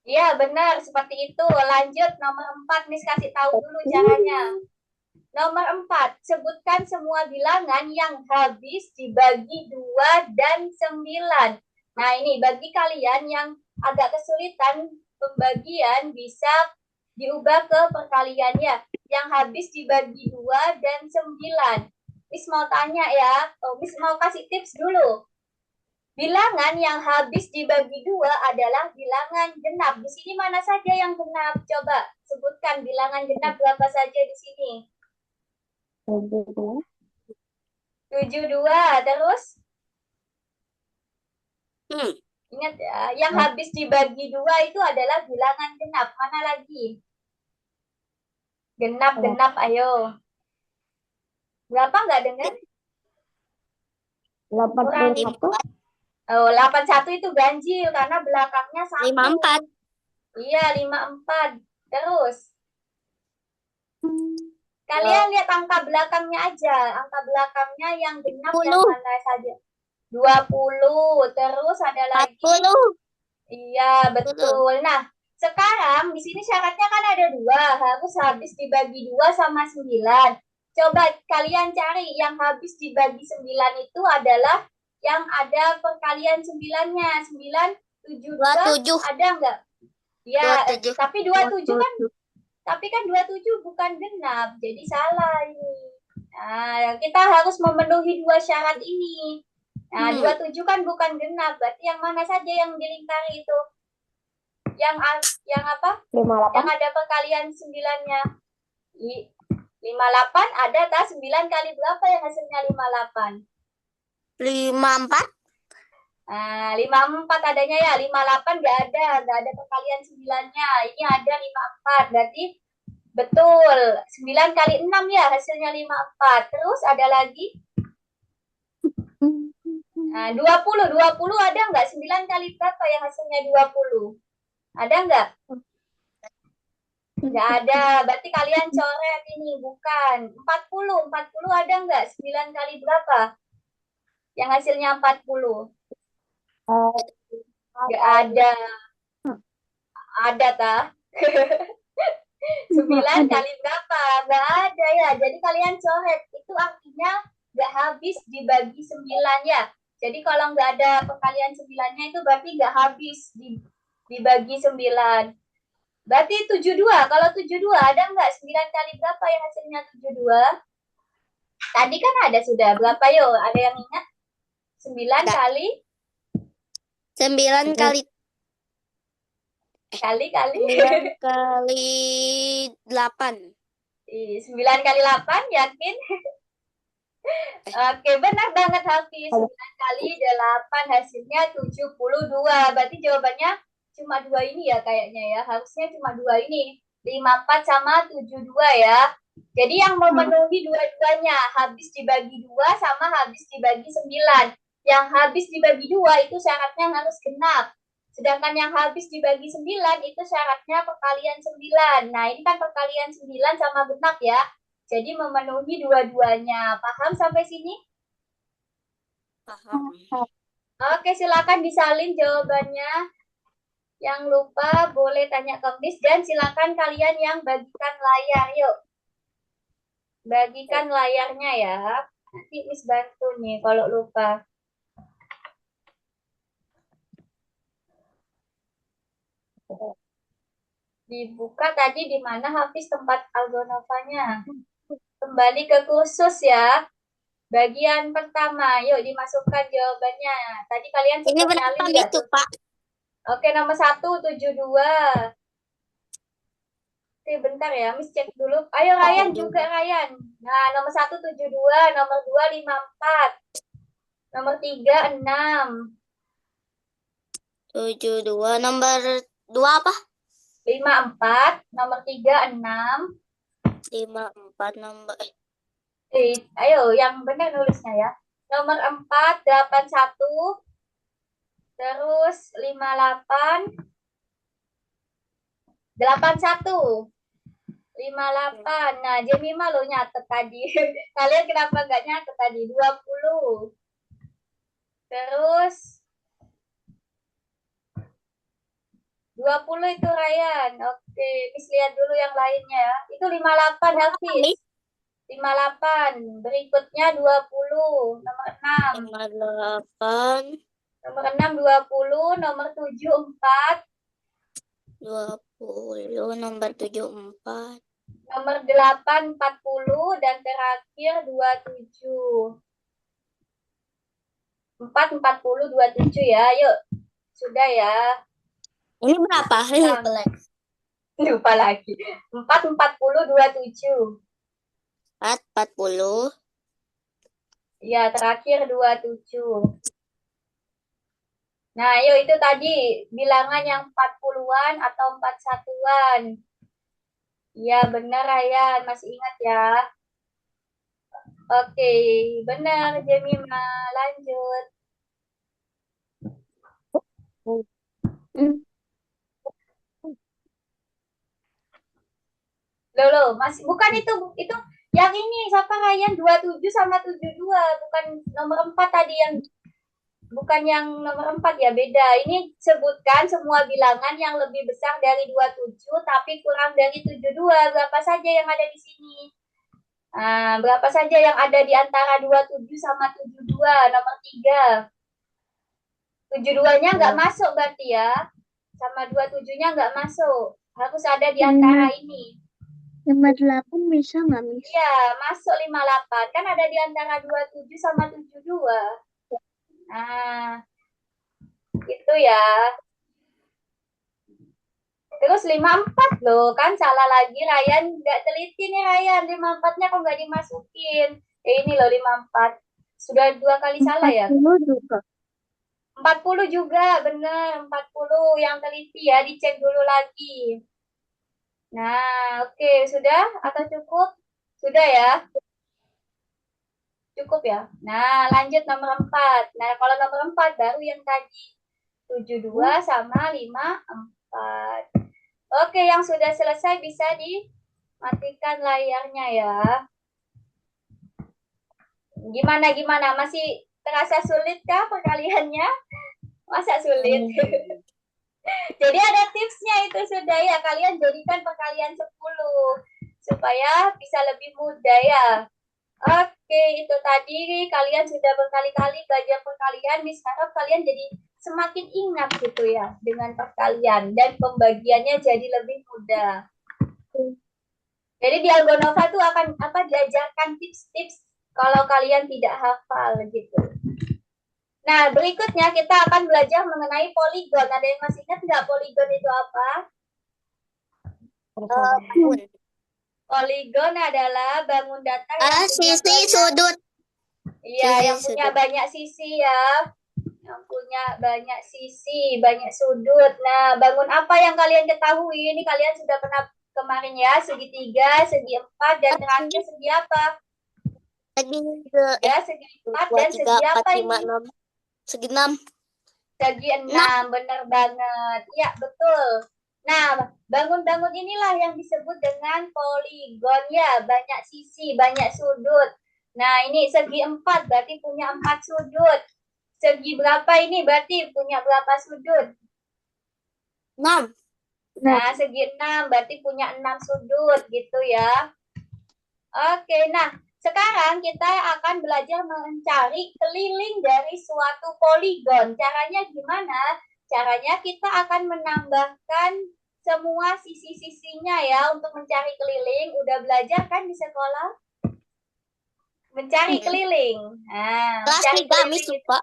[SPEAKER 1] Iya, benar. Seperti itu. Lanjut nomor 4. Miss kasih tahu dulu caranya. Nomor 4, sebutkan semua bilangan yang habis dibagi 2 dan 9. Nah, ini bagi kalian yang agak kesulitan pembagian bisa diubah ke perkaliannya. Yang habis dibagi 2 dan 9. Miss mau tanya ya, Miss mau kasih tips dulu. Bilangan yang habis dibagi 2 adalah bilangan genap. Di sini mana saja yang genap? Coba sebutkan bilangan genap berapa saja di sini. 72. Terus? Ingat ya, yang habis dibagi 2 itu adalah bilangan genap. Mana lagi? Genap, ayo. Berapa nggak dengar?
[SPEAKER 3] 81.
[SPEAKER 1] Oh, 81 itu ganjil karena belakangnya 1.
[SPEAKER 2] 54.
[SPEAKER 1] Iya, 54. Terus? Kalian lihat angka belakangnya aja. Angka belakangnya yang genap yang mana saja. 20. Terus ada lagi
[SPEAKER 2] 40.
[SPEAKER 1] Iya,
[SPEAKER 2] Betul.
[SPEAKER 1] betul. Nah, sekarang di sini syaratnya kan ada dua, harus habis dibagi dua sama 9. Coba kalian cari yang habis dibagi 9 itu adalah yang ada perkalian 9-nya. 9, 7,
[SPEAKER 2] Dua
[SPEAKER 1] 2,
[SPEAKER 2] tujuh.
[SPEAKER 1] ada nggak? Ya,
[SPEAKER 2] Dua tujuh.
[SPEAKER 1] tapi 27 kan, tapi kan 27 bukan genap, jadi salah ini. Nah, kita harus memenuhi dua syarat ini. Nah, 27 kan bukan genap, berarti yang mana saja yang dilingkari itu? Yang apa?
[SPEAKER 3] 58.
[SPEAKER 1] Yang ada perkalian 9-nya. 58 ada tak? 9 kali berapa yang hasilnya 58?
[SPEAKER 2] 54.
[SPEAKER 1] 54 adanya ya. 58 nggak ada perkalian 9-nya. Ini ada 54. Berarti betul. 9 kali 6 ya hasilnya 54. Terus ada lagi 20. 20 ada nggak? 9 kali berapa yang hasilnya 20? Ada nggak? Nggak ada. Berarti kalian coret ini. Bukan. 40. 40 ada nggak? 9 kali berapa? Yang hasilnya 40. Nggak ada. Ada tak? 9 kali berapa? Nggak ada ya. Jadi kalian coret. Itu artinya nggak habis dibagi 9 ya. Jadi kalau nggak ada perkalian 9-nya itu berarti nggak habis dibagi 9. Berarti 72. Kalau 72 ada nggak? 9 kali berapa yang hasilnya 72? Tadi kan ada sudah. Berapa yuk? Ada yang ingat? 9
[SPEAKER 2] Ada.
[SPEAKER 1] kali?
[SPEAKER 2] 9 kali.
[SPEAKER 1] Kali.
[SPEAKER 2] 9 kali 8.
[SPEAKER 1] 9 kali 8, yakin? Oke, benar banget Hafiz. 9 kali 8 hasilnya 72. Berarti jawabannya cuma dua ini ya kayaknya ya. Harusnya cuma dua ini. 54 sama 72 ya. Jadi yang memenuhi dua-duanya. Habis dibagi 2 sama habis dibagi 9. Yang habis dibagi 2 itu syaratnya harus genap. Sedangkan yang habis dibagi 9 itu syaratnya perkalian 9. Nah, ini kan perkalian 9 sama genap ya. Jadi memenuhi dua-duanya. Paham sampai sini?
[SPEAKER 2] Paham.
[SPEAKER 1] Oke, silakan disalin jawabannya. Yang lupa boleh tanya ke Miss dan silakan kalian yang bagikan layar. Yuk. Bagikan layarnya ya. Nanti Miss bantu nih kalau lupa. Dibuka tadi di mana Hafiz tempat Algonovanya. Kembali ke kursus ya. Bagian pertama, yuk dimasukkan jawabannya. Tadi kalian
[SPEAKER 2] Ini
[SPEAKER 1] sempat
[SPEAKER 2] berapa
[SPEAKER 1] nyalin nggak
[SPEAKER 2] itu,
[SPEAKER 1] tuh?
[SPEAKER 2] Pak?
[SPEAKER 1] Oke, nomor 1, 72. Oke, bentar ya, Miss cek dulu. Ayo Ryan juga, Ryan. Nah, nomor 1, 72. Nomor 2, 54. Nomor 3, 6.
[SPEAKER 2] 72. Nomor 2 apa?
[SPEAKER 1] 54. Nomor 3, 6.
[SPEAKER 2] 54 nomor.
[SPEAKER 1] Ayo, yang benar nulisnya ya. Nomor 4, 81. Terus 58. 81. 58. Nah, Jemima lo nyatet tadi. Kalian kenapa nggak nyatet tadi? 20. Terus 20 itu Ryan. Oke, Miss lihat dulu yang lainnya ya. Itu 58 Hafiz. 58. Berikutnya 20. Nomor 6.
[SPEAKER 2] 58.
[SPEAKER 1] Nomor 6 20. Nomor 7 4.
[SPEAKER 2] 20. Nomor 74.
[SPEAKER 1] Nomor 8 40 dan terakhir 27. 4 40 27 ya. Yuk. Sudah ya.
[SPEAKER 2] Ini berapa?
[SPEAKER 1] Lupa lagi. 4 40 27.
[SPEAKER 2] 4, 40.
[SPEAKER 1] Ya, terakhir 27. Nah, yuk itu tadi bilangan yang 40-an atau 41-an. Iya, benar Ryan. Masih ingat ya? Oke, benar Jemima. Lanjut. Loh, masih bukan itu yang ini siapa Ryan 27 sama 72, bukan nomor 4 tadi yang bukan yang nomor 4 ya, beda. Ini sebutkan semua bilangan yang lebih besar dari 27 tapi kurang dari 72. Berapa saja yang ada di sini? Nah, berapa saja yang ada di antara 27 sama 72? Nomor 3. 72-nya nggak masuk berarti ya. Sama 27-nya nggak masuk. Harus ada di antara ini.
[SPEAKER 3] 58 bisa nggak, Miss?
[SPEAKER 1] Iya, masuk 58. Kan ada di antara 27 sama 72. Nah, itu ya. Terus 54 loh, kan salah lagi. Ryan nggak teliti nih Ryan. 54-nya kok nggak dimasukin. Ini loh 54. Sudah 2 kali salah ya.
[SPEAKER 3] 40 juga.
[SPEAKER 1] 40 juga, bener. 40 yang teliti ya, dicek dulu lagi. Nah, oke. Sudah atau cukup? Sudah ya? Cukup ya? Nah, lanjut nomor 4. Nah, kalau nomor 4 baru yang tadi. 72 sama 54. Oke, yang sudah selesai bisa dimatikan layarnya ya. Gimana? Masih terasa sulit kah perkaliannya? Masa sulit? Jadi ada tipsnya itu sudah ya. Kalian jadikan perkalian 10 supaya bisa lebih mudah ya. Oke, itu tadi kalian sudah berkali-kali belajar perkalian. Miss harap kalian jadi semakin ingat gitu ya dengan perkalian dan pembagiannya jadi lebih mudah. Jadi di Algonova tuh akan diajarkan tips-tips kalau kalian tidak hafal gitu. Nah, berikutnya kita akan belajar mengenai poligon. Ada yang masih ingat nggak poligon itu apa?
[SPEAKER 2] Bangun.
[SPEAKER 1] Poligon adalah bangun datar yang punya
[SPEAKER 2] Sisi
[SPEAKER 1] banyak,
[SPEAKER 2] sudut.
[SPEAKER 1] iya,
[SPEAKER 2] Sisi
[SPEAKER 1] yang punya
[SPEAKER 2] sudut.
[SPEAKER 1] banyak sisi ya. Yang punya banyak sisi, banyak sudut. Nah, bangun apa yang kalian ketahui? Ini kalian sudah pernah kemarin ya, segitiga, segi 4, dan terakhir segi apa?
[SPEAKER 2] Segi
[SPEAKER 1] Ya, segi 4
[SPEAKER 2] 2,
[SPEAKER 1] dan
[SPEAKER 2] 3,
[SPEAKER 1] segi
[SPEAKER 2] 4,
[SPEAKER 1] apa
[SPEAKER 2] 5,
[SPEAKER 1] ini?
[SPEAKER 2] 6. Segi 6.
[SPEAKER 1] Segi 6, benar banget. Ya, betul. Nah, bangun-bangun inilah yang disebut dengan poligon ya, banyak sisi, banyak sudut. Nah, ini segi 4 berarti punya 4 sudut. Segi berapa ini berarti punya berapa sudut?
[SPEAKER 2] 6.
[SPEAKER 1] Nah, segi 6 berarti punya 6 sudut gitu ya. Oke, nah sekarang kita akan belajar mencari keliling dari suatu poligon. Caranya gimana? Caranya kita akan menambahkan semua sisi-sisinya ya untuk mencari keliling. Udah belajar kan di sekolah? Mencari keliling. Nah,
[SPEAKER 2] Kelas
[SPEAKER 1] mencari
[SPEAKER 2] 3,
[SPEAKER 1] keliling
[SPEAKER 2] Miss
[SPEAKER 1] itu
[SPEAKER 2] lupa.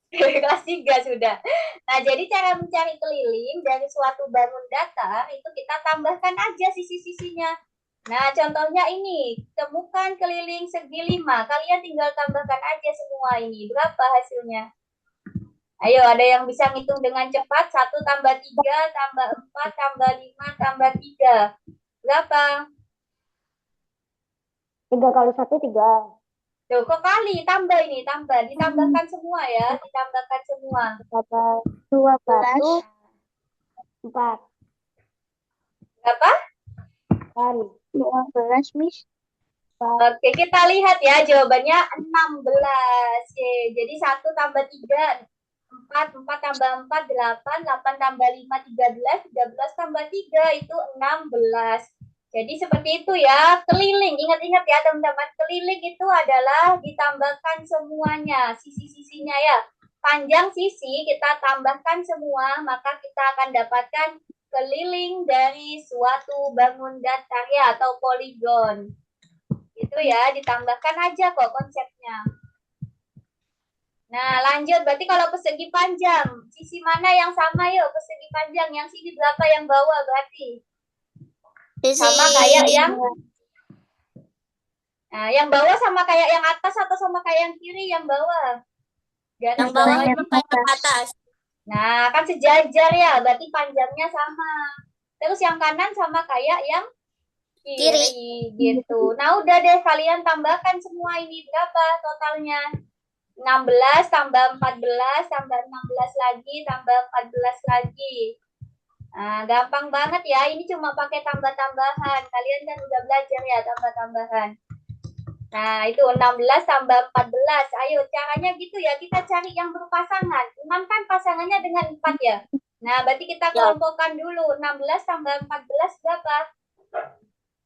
[SPEAKER 1] kelas 3 sudah. Nah, jadi cara mencari keliling dari suatu bangun datar itu kita tambahkan aja sisi-sisinya. Nah, contohnya ini, temukan keliling segi 5. Kalian tinggal tambahkan aja semua ini. Berapa hasilnya? Ayo, ada yang bisa ngitung dengan cepat? 1 tambah 3, tambah 4, tambah 5, tambah 3. Berapa?
[SPEAKER 3] 3 kali 1, 3.
[SPEAKER 1] Tuh, kok kali? Tambah ini, tambah. Ditambahkan semua ya, ditambahkan semua.
[SPEAKER 3] 12, 4.
[SPEAKER 1] Berapa?
[SPEAKER 3] Kan 12, Miss.
[SPEAKER 1] Oke, kita lihat ya jawabannya 16. Jadi 1 tambah 3, 4, 4 tambah 4, 8, 8 tambah 5, 13, 13 tambah 3, itu 16. Jadi seperti itu ya, keliling. Ingat-ingat ya teman-teman, keliling itu adalah ditambahkan semuanya, sisi-sisinya ya. Panjang sisi kita tambahkan semua, maka kita akan dapatkan keliling dari suatu bangun datar ya atau poligon. Itu ya, ditambahkan aja kok konsepnya. Nah, lanjut. Berarti kalau persegi panjang, sisi mana yang sama yuk? Persegi panjang, yang sini berapa yang bawah berarti? Sama kayak yang Nah, yang bawah sama kayak yang atas atau sama kayak yang kiri yang bawah? Garis
[SPEAKER 2] Yang bawah
[SPEAKER 1] bawahnya.
[SPEAKER 2] itu kayak ke atas.
[SPEAKER 1] Nah, kan sejajar ya, berarti panjangnya sama. Terus yang kanan sama kayak yang kiri gitu. Nah, udah deh kalian tambahkan semua ini berapa totalnya? 16 tambah 14 tambah 16 lagi tambah 14 lagi. Nah, gampang banget ya. Ini cuma pakai tambah-tambahan. Kalian kan udah belajar ya tambah-tambahan. Nah, itu 16 tambah 14. Ayo, caranya gitu ya. Kita cari yang berpasangan. 6 kan pasangannya dengan 4 ya. Nah, berarti kita
[SPEAKER 2] Ya,
[SPEAKER 1] kelompokkan dulu. 16 tambah 14 berapa?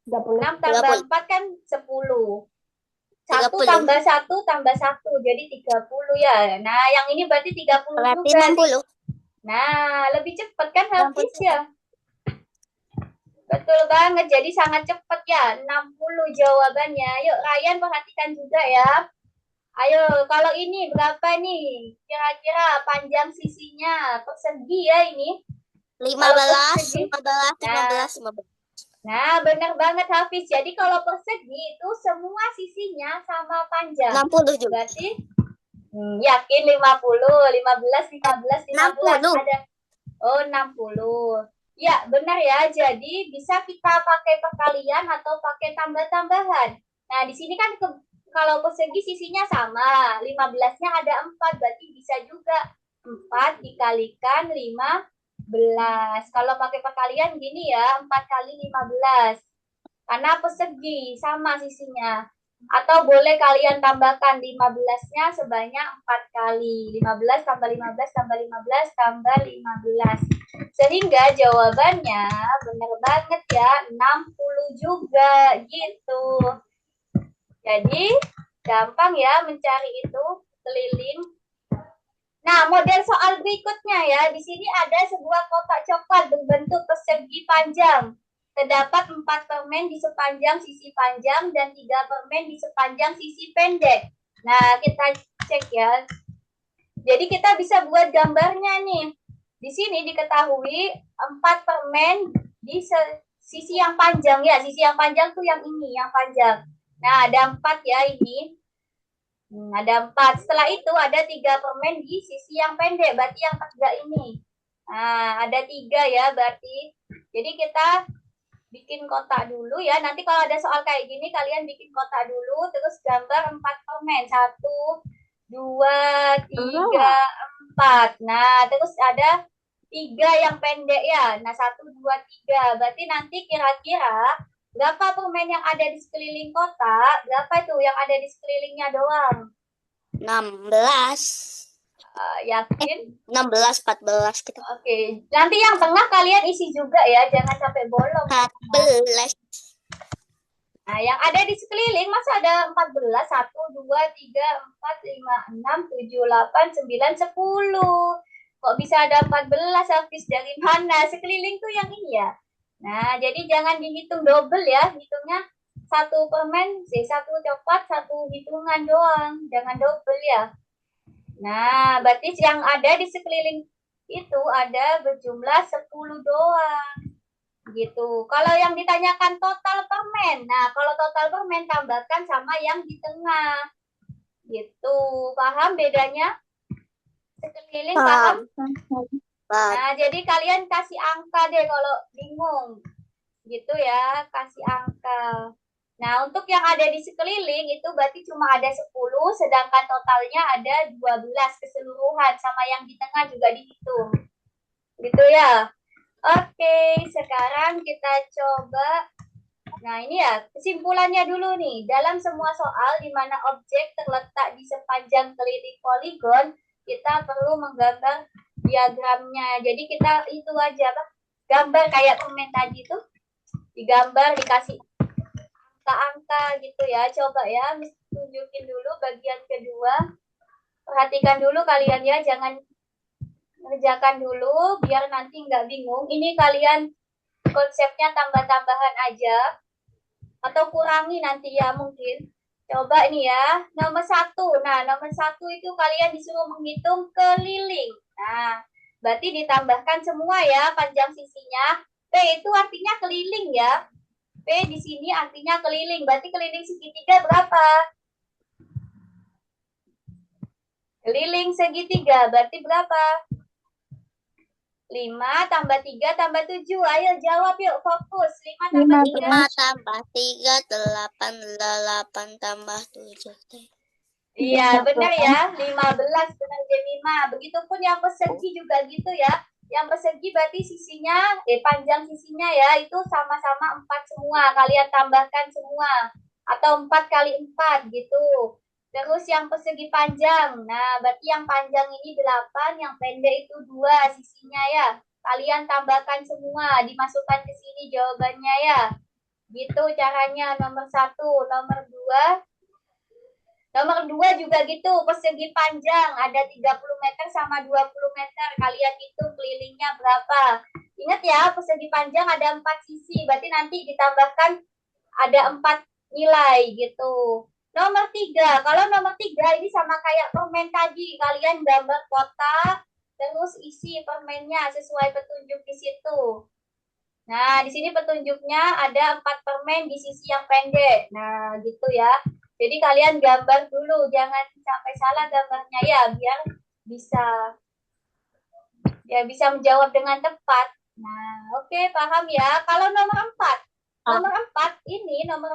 [SPEAKER 3] 30.
[SPEAKER 1] 6 tambah
[SPEAKER 2] 30.
[SPEAKER 1] 4 kan 10. 1
[SPEAKER 2] 30.
[SPEAKER 1] tambah 1 tambah 1. Jadi 30 ya. Nah, yang ini berarti 30
[SPEAKER 2] Berarti
[SPEAKER 1] juga.
[SPEAKER 2] 60.
[SPEAKER 1] Nah, lebih cepat kan habis
[SPEAKER 2] 60.
[SPEAKER 1] ya? Betul banget. Jadi sangat cepat ya. 60 jawabannya. Yuk, Ryan perhatikan juga ya. Ayo, kalau ini berapa nih? Kira-kira panjang sisinya persegi ya ini. Kalau
[SPEAKER 2] 15.
[SPEAKER 1] persegi.
[SPEAKER 2] 15.
[SPEAKER 1] Nah,
[SPEAKER 2] 15. 15.
[SPEAKER 1] nah benar banget Hafiz. Jadi kalau persegi itu semua sisinya sama panjang.
[SPEAKER 2] 60 juga.
[SPEAKER 1] Berarti yakin 50, 15, 15, 15
[SPEAKER 2] 60.
[SPEAKER 1] ada. Oh, 60. Ya, benar ya. Jadi bisa kita pakai perkalian atau pakai tambah-tambahan. Nah, di sini kan kalau persegi sisinya sama. 15-nya ada 4, berarti bisa juga 4 dikalikan 15. Kalau pakai perkalian gini ya, 4 kali 15. Karena persegi sama sisinya. Atau boleh kalian tambahkan 15-nya sebanyak 4 kali. 15 tambah 15 tambah 15 tambah 15. Sehingga jawabannya benar banget ya, 60 juga gitu. Jadi gampang ya mencari itu keliling. Nah, model soal berikutnya ya. Di sini ada sebuah kotak coklat berbentuk persegi panjang. Terdapat 4 permen di sepanjang sisi panjang dan 3 permen di sepanjang sisi pendek. Nah, kita cek ya. Jadi kita bisa buat gambarnya nih. Di sini diketahui 4 permen di sisi yang panjang ya. Sisi yang panjang tuh yang ini, yang panjang. Nah, ada 4 ya ini. Ada 4. Setelah itu ada 3 permen di sisi yang pendek. Berarti yang tegak ini. Nah, ada 3 ya berarti. Jadi kita bikin kotak dulu ya. Nanti kalau ada soal kayak gini, kalian bikin kotak dulu. Terus gambar 4 permen. 1, 2, 3, 4. Nah, terus ada 3 yang pendek ya. Nah, 1, 2, 3. Berarti nanti kira-kira berapa permen yang ada di sekeliling kotak? Berapa itu yang ada di sekelilingnya doang?
[SPEAKER 2] 16.
[SPEAKER 1] Yakin?
[SPEAKER 2] 16, 14 kita.
[SPEAKER 1] Oke. Nanti yang tengah kalian isi juga ya. Jangan sampai bolong.
[SPEAKER 2] 14.
[SPEAKER 1] Nah, yang ada di sekeliling masa ada 14? 1, 2, 3, 4, 5, 6, 7, 8, 9, 10. Kok bisa ada 14 habis dari mana? Sekeliling tuh yang ini ya. Nah, jadi jangan dihitung double ya. Hitungnya satu permen, satu coklat, satu hitungan doang. Jangan double ya. Nah, berarti yang ada di sekeliling itu ada berjumlah 10 doang. Gitu. Kalau yang ditanyakan total permen. Nah, kalau total permen tambahkan sama yang di tengah. Gitu. Paham bedanya? Sekeliling paham? Nah, jadi kalian kasih angka deh kalau bingung. Gitu ya, kasih angka. Nah, untuk yang ada di sekeliling itu berarti cuma ada 10, sedangkan totalnya ada 12 keseluruhan. Sama yang di tengah juga dihitung. Gitu ya. Oke, sekarang kita coba. Nah, ini ya, kesimpulannya dulu nih. Dalam semua soal di mana objek terletak di sepanjang keliling poligon, kita perlu menggambar diagramnya. Jadi kita itu aja, Pak. Gambar kayak permen tadi tuh. Digambar, dikasih angka-angka gitu ya. Coba ya, tunjukin dulu bagian kedua. Perhatikan dulu kalian ya, jangan kerjakan dulu biar nanti nggak bingung. Ini kalian konsepnya tambah-tambahan aja atau kurangi nanti ya mungkin. Coba ini ya, nomor 1. Nah, nomor 1 itu kalian disuruh menghitung keliling. Nah, berarti ditambahkan semua ya panjang sisinya. P itu artinya keliling ya. P di sini artinya keliling. Berarti keliling segitiga berapa? Keliling segitiga berarti berapa? 5 tambah 3 tambah 7. Ayo jawab yuk, fokus. 5 tambah 3.
[SPEAKER 2] 5 tambah 3, 8. 8 tambah 7.
[SPEAKER 1] Iya, benar ya. 15 benar Jemima. Begitupun yang persegi juga gitu ya. Yang persegi berarti sisinya, panjang sisinya ya, itu sama-sama 4 semua. Kalian tambahkan semua. atau 4 kali 4 gitu. Terus yang persegi panjang. Nah, berarti yang panjang ini 8, yang pendek itu 2 sisinya ya. Kalian tambahkan semua, dimasukkan ke sini jawabannya ya. Gitu caranya nomor 1. Nomor 2 juga gitu, persegi panjang ada 30 meter sama 20 meter. Kalian hitung kelilingnya berapa. Ingat ya, persegi panjang ada 4 sisi, berarti nanti ditambahkan ada 4 nilai gitu. Nomor 3, kalau nomor 3 ini sama kayak permen tadi. Kalian gambar kotak, terus isi permennya sesuai petunjuk di situ. Nah, di sini petunjuknya ada 4 permen di sisi yang pendek. Nah, gitu ya. Jadi kalian gambar dulu, jangan sampai salah gambarnya ya, biar bisa menjawab dengan tepat. Nah, oke, paham ya. Kalau nomor 4, nomor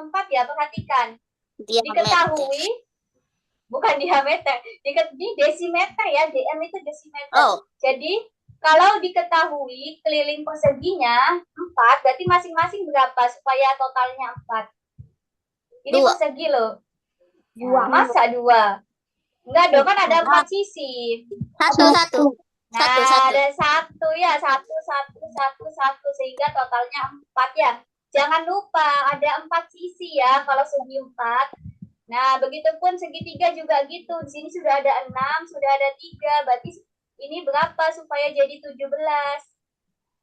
[SPEAKER 1] 4 ya, perhatikan.
[SPEAKER 2] Diameter.
[SPEAKER 1] Diketahui, bukan diameter, ini desimeter ya, dm itu desimeter.
[SPEAKER 2] Oh.
[SPEAKER 1] Jadi kalau diketahui keliling perseginya 4, berarti masing-masing berapa supaya totalnya 4? Ini
[SPEAKER 2] 2.
[SPEAKER 1] persegi loh. Ya, masa 2? Enggak dong, kan ada 4 sisi.
[SPEAKER 2] 1.
[SPEAKER 1] Nah, ada 1 ya, 1 sehingga totalnya 4 ya. Jangan lupa ada 4 sisi ya kalau segi 4. Nah, begitupun segitiga juga gitu. Di sini sudah ada 6, sudah ada 3. Berarti ini berapa supaya jadi 17?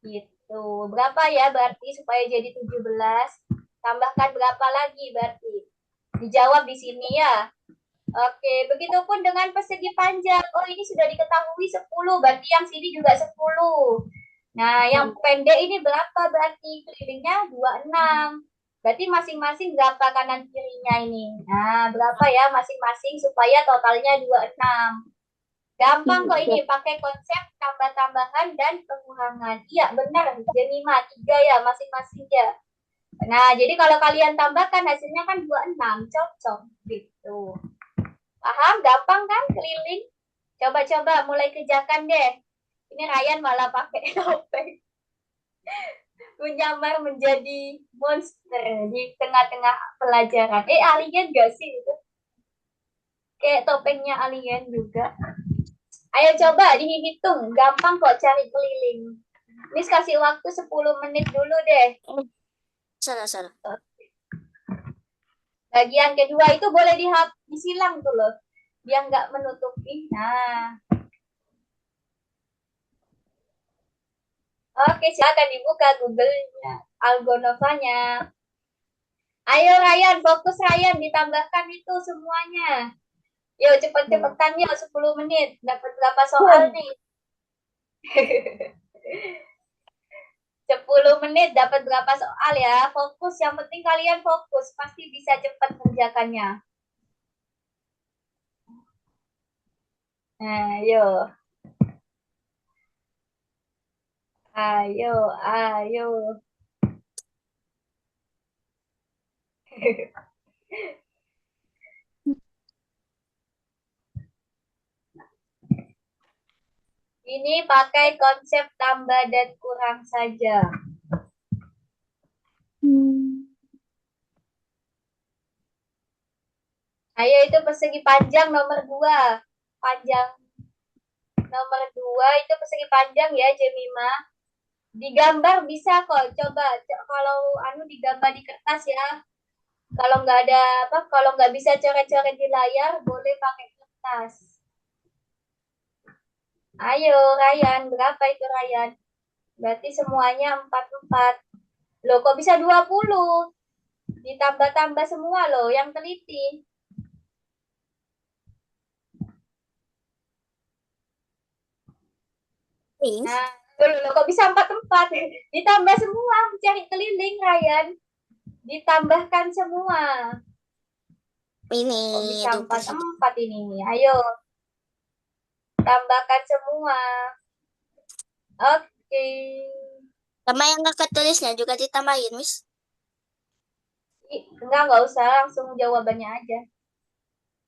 [SPEAKER 1] Gitu. Berapa ya berarti supaya jadi 17? Tambahkan berapa lagi berarti? Dijawab di sini ya. Oke, begitupun dengan persegi panjang. Oh, ini sudah diketahui 10, berarti yang sini juga 10. Nah, yang pendek ini berapa berarti? Kelilingnya 26. Berarti masing-masing berapa kanan kirinya ini? Nah, berapa ya masing-masing supaya totalnya 26. Gampang kok ini, pakai konsep tambah-tambahan dan pengurangan. Iya, benar. Jemima 3 ya masing-masing ya. Nah, jadi kalau kalian tambahkan hasilnya kan 26, cocok gitu. Paham? Gampang kan keliling? Coba-coba mulai kerjakan deh. Ini Ryan malah pakai topeng. Menyamar menjadi monster di tengah-tengah pelajaran. Alien gak sih itu? Kayak topengnya alien juga. Ayo coba dihitung. Gampang kok cari keliling. Miss kasih waktu 10 menit dulu deh.
[SPEAKER 2] Salah.
[SPEAKER 1] Bagian kedua itu boleh disilang tuh loh. Biar nggak menutupi. Nah. Oke, silakan dibuka Google-nya, Algonovanya. Ayo Ryan, fokus Ryan, ditambahkan itu semuanya. Yuk, cepet-cepetan yuk, 10 menit. Dapat berapa soal nih? 10 menit dapat berapa soal ya? Fokus, yang penting kalian fokus. Pasti bisa cepat kerjakannya. Nah, yuk. Ayo. Ini pakai konsep tambah dan kurang saja. Ayo, itu persegi panjang nomor 2. Panjang nomor 2 itu persegi panjang ya, Jemima. Digambar bisa kok. Coba kalau digambar di kertas ya. Kalau nggak bisa coret-coret di layar, boleh pakai kertas. Ayo, Ryan, berapa itu Ryan? Berarti semuanya 44. Loh, kok bisa 20? Ditambah-tambah semua loh, yang teliti. Nah, loh, kok bisa 44? Ditambah semua, cari keliling Ryan. Ditambahkan semua.
[SPEAKER 2] Ini
[SPEAKER 1] kok bisa 44 ini? Ayo. Tambahkan semua. Oke.
[SPEAKER 2] Sama yang nggak ketulisnya juga ditambahin, Miss?
[SPEAKER 1] Enggak usah, langsung jawabannya aja.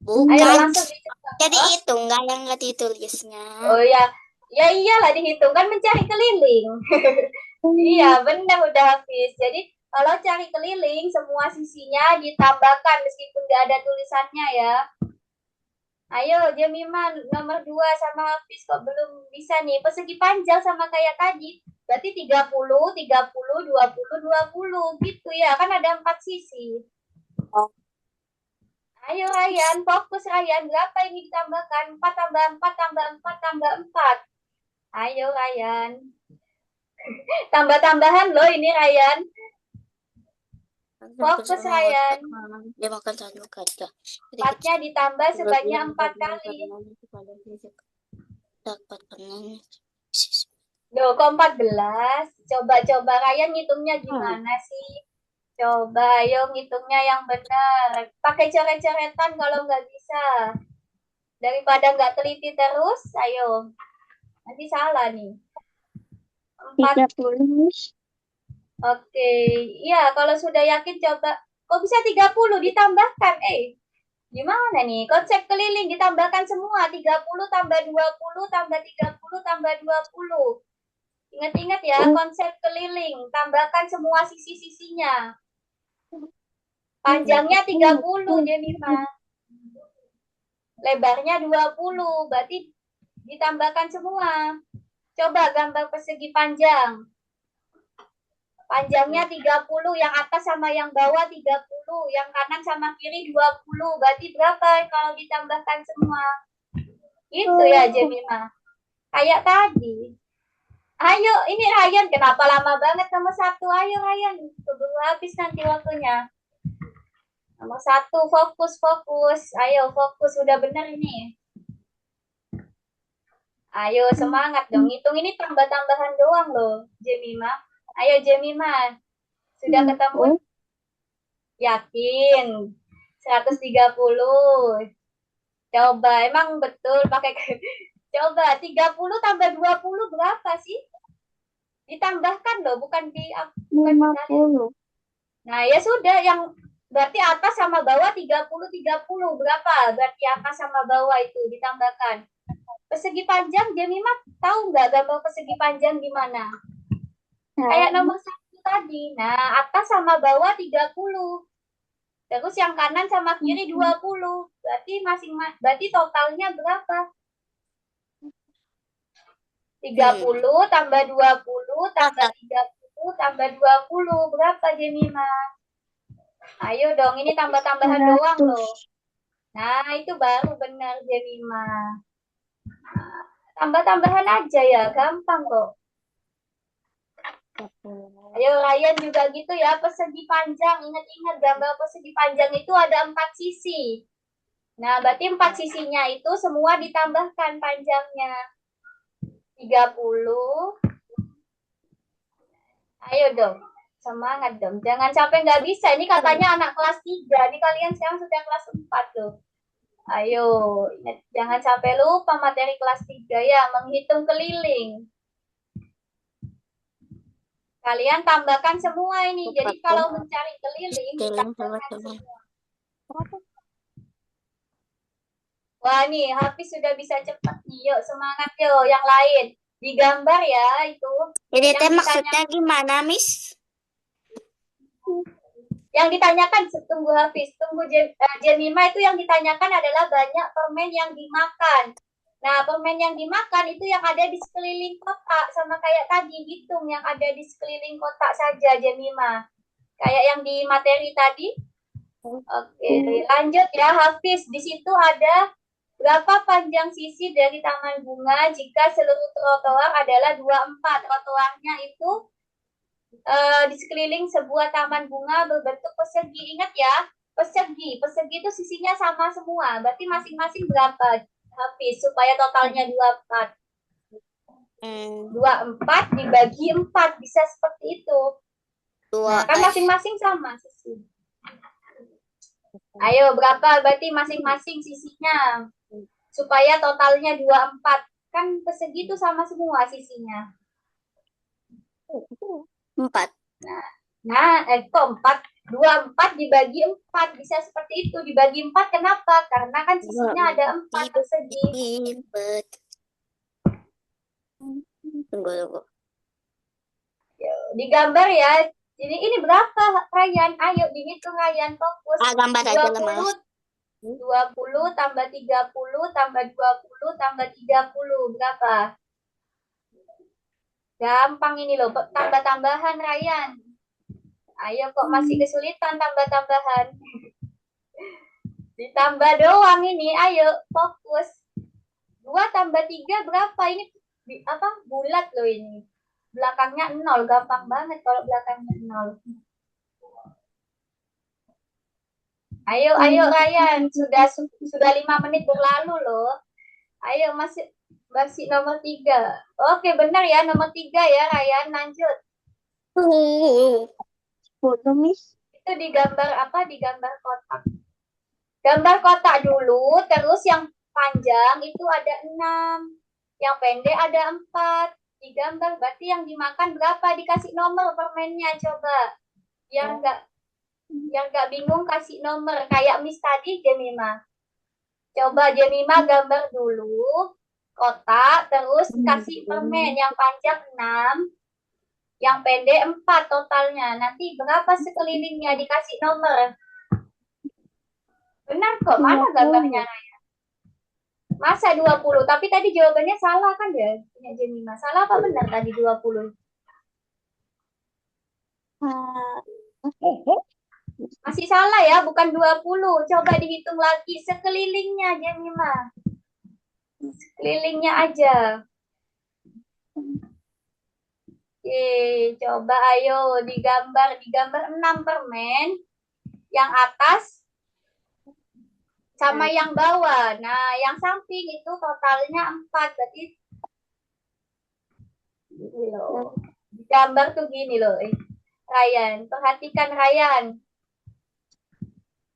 [SPEAKER 2] Bukan.
[SPEAKER 1] Ayo langsung dicoba.
[SPEAKER 2] Jadi itu enggak yang nggak ditulisnya.
[SPEAKER 1] Oh ya. Ya iyalah dihitung kan mencari keliling. Iya, benar udah habis. Jadi Kalau cari keliling, semua sisinya ditambahkan meskipun nggak ada tulisannya ya. Ayo, Jemima nomor 2 sama Hafiz kok belum bisa nih. Persegi panjang sama kayak tadi. Berarti 30, 30, 20, 20. Gitu ya, kan ada 4 sisi. Ayo Ryan, fokus Ryan. Berapa ini ditambahkan? 4 tambah 4 tambah 4 tambah 4. Ayo Ryan. Tambah-tambahan loh ini Ryan. Fokus Ryan.
[SPEAKER 2] Dia makan satu kaca.
[SPEAKER 1] 4-nya ditambah sebanyak 4 kali.
[SPEAKER 2] Dapat permen.
[SPEAKER 1] Loh, kok 14? Coba-coba Ryan ngitungnya gimana sih? Coba, ayo ngitungnya yang benar. Pakai coret-coretan kalau nggak bisa. Daripada nggak teliti terus, ayo. Nanti salah nih.
[SPEAKER 3] 30.
[SPEAKER 1] Oke, iya kalau sudah yakin coba. Kok bisa 30 ditambahkan? Gimana nih? Konsep keliling ditambahkan semua. 30 tambah 20 tambah 30 tambah 20. Ingat-ingat ya, konsep keliling. Tambahkan semua sisi-sisinya. Panjangnya 30, Jemima. Lebarnya 20, berarti ditambahkan semua. Coba gambar persegi panjang. Panjangnya 30, yang atas sama yang bawah 30, yang kanan sama kiri 20. Berarti berapa kalau ditambahkan semua? Itu ya, Jemima. Kayak tadi. Ayo, ini Ryan. Kenapa lama banget nomor 1? Ayo Ryan, keburu habis nanti waktunya. Nomor 1, fokus. Ayo, fokus. Sudah benar ini. Ayo, semangat dong. Hitung ini tambah-tambahan doang loh, Jemima. Ayo, Jemima. Sudah ketemu? Yakin. 130. Coba, emang betul pakai... Coba, 30 tambah 20 berapa sih? Ditambahkan loh, bukan
[SPEAKER 3] 50.
[SPEAKER 1] Nah, ya sudah, yang berarti atas sama bawah 30, 30. Berapa? Berarti atas sama bawah itu ditambahkan. Persegi panjang, Jemima tahu nggak gambar persegi panjang gimana? Kayak nomor 1 tadi. Nah, atas sama bawah 30. Terus yang kanan sama kiri 20. Berarti totalnya berapa? 30 tambah 20 tambah 30 tambah 20. Berapa, Jemima? Ayo dong, ini tambah-tambahan doang loh. Nah, itu baru benar, Jemima. Tambah-tambahan aja ya, gampang kok. Ayo Ryan juga gitu ya, persegi panjang. Ingat-ingat gambar persegi panjang itu ada 4 sisi. Nah, berarti 4 sisinya itu semua ditambahkan panjangnya. 30. Ayo dong, semangat dong. Jangan sampai nggak bisa. Ini katanya anak kelas 3. Ini kalian sekarang sudah kelas 4 loh. Ayo, ingat, jangan sampai lupa materi kelas 3 ya, menghitung keliling. Kalian tambahkan semua ini. Jadi kalau mencari keliling, ditambahkan semua. Wah nih, Hafiz sudah bisa cepat nih. Yuk, semangat yuk. Yang lain. Digambar ya, itu.
[SPEAKER 2] Jadi teh maksudnya gimana, Miss?
[SPEAKER 1] Yang ditanyakan, tunggu Hafiz, tunggu Jemima, itu yang ditanyakan adalah banyak permen yang dimakan. Nah, permen yang dimakan itu yang ada di sekeliling kotak, sama kayak tadi, hitung yang ada di sekeliling kotak saja, Jemima. Kayak yang di materi tadi. Oke, lanjut ya, Hafiz. Di situ ada berapa panjang sisi dari taman bunga jika seluruh trotoar adalah 24. Trotoarnya itu di sekeliling sebuah taman bunga berbentuk persegi. Ingat ya, persegi. Persegi itu sisinya sama semua. Berarti masing-masing berapa, Hafiz? Supaya totalnya 24. 24 dibagi 4. Bisa seperti itu. Nah, kan masing-masing sama sisi. Ayo, berapa berarti masing-masing sisinya? Supaya totalnya 24. Kan persegi itu sama semua sisinya.
[SPEAKER 2] 4.
[SPEAKER 1] Kok 4? 24 dibagi 4. Bisa seperti itu. Dibagi 4 kenapa? Karena kan sisinya ada 4 persegi.
[SPEAKER 2] Tunggu.
[SPEAKER 1] Digambar ya. Ini berapa, Ryan? Ayo dihitung, Ryan. Fokus.
[SPEAKER 2] Gambar aja lah,
[SPEAKER 1] 20,
[SPEAKER 2] Mas.
[SPEAKER 1] 20 tambah 30 tambah 20 tambah 30. Berapa? Gampang ini loh. Tambah-tambahan, Ryan. Ayo kok masih kesulitan tambah-tambahan. Ditambah doang ini. Ayo, fokus. 2 tambah 3 berapa? Ini apa? Bulat loh ini. Belakangnya 0. Gampang banget kalau belakangnya 0. Ayo Ryan. Sudah 5 menit berlalu loh. Ayo masih nomor 3. Oke, benar ya, nomor 3 ya, Ryan. Lanjut.
[SPEAKER 3] Foto, Miss.
[SPEAKER 1] Itu digambar apa? Digambar kotak. Gambar kotak dulu, terus yang panjang itu ada 6. Yang pendek ada 4. Digambar, berarti yang dimakan berapa? Dikasih nomor permennya, coba. Yang nggak bingung kasih nomor. Kayak Miss tadi, Jemima. Coba Jemima gambar dulu kotak, terus kasih permen. Yang panjang 6, yang pendek 4 totalnya. Nanti berapa sekelilingnya? Dikasih nomor. Benar kok, mana gambarnya? Masa 20? Tapi tadi jawabannya salah kan ya? Punya Jemima. Salah apa benar tadi 20? Masih salah ya, bukan 20. Coba dihitung lagi sekelilingnya, Jemima. Sekelilingnya aja. Oke, coba ayo digambar 6 permen. Yang atas sama yang bawah. Nah, yang samping itu totalnya 4. Berarti gini loh. Gambar tuh gini loh. Ryan, perhatikan Ryan.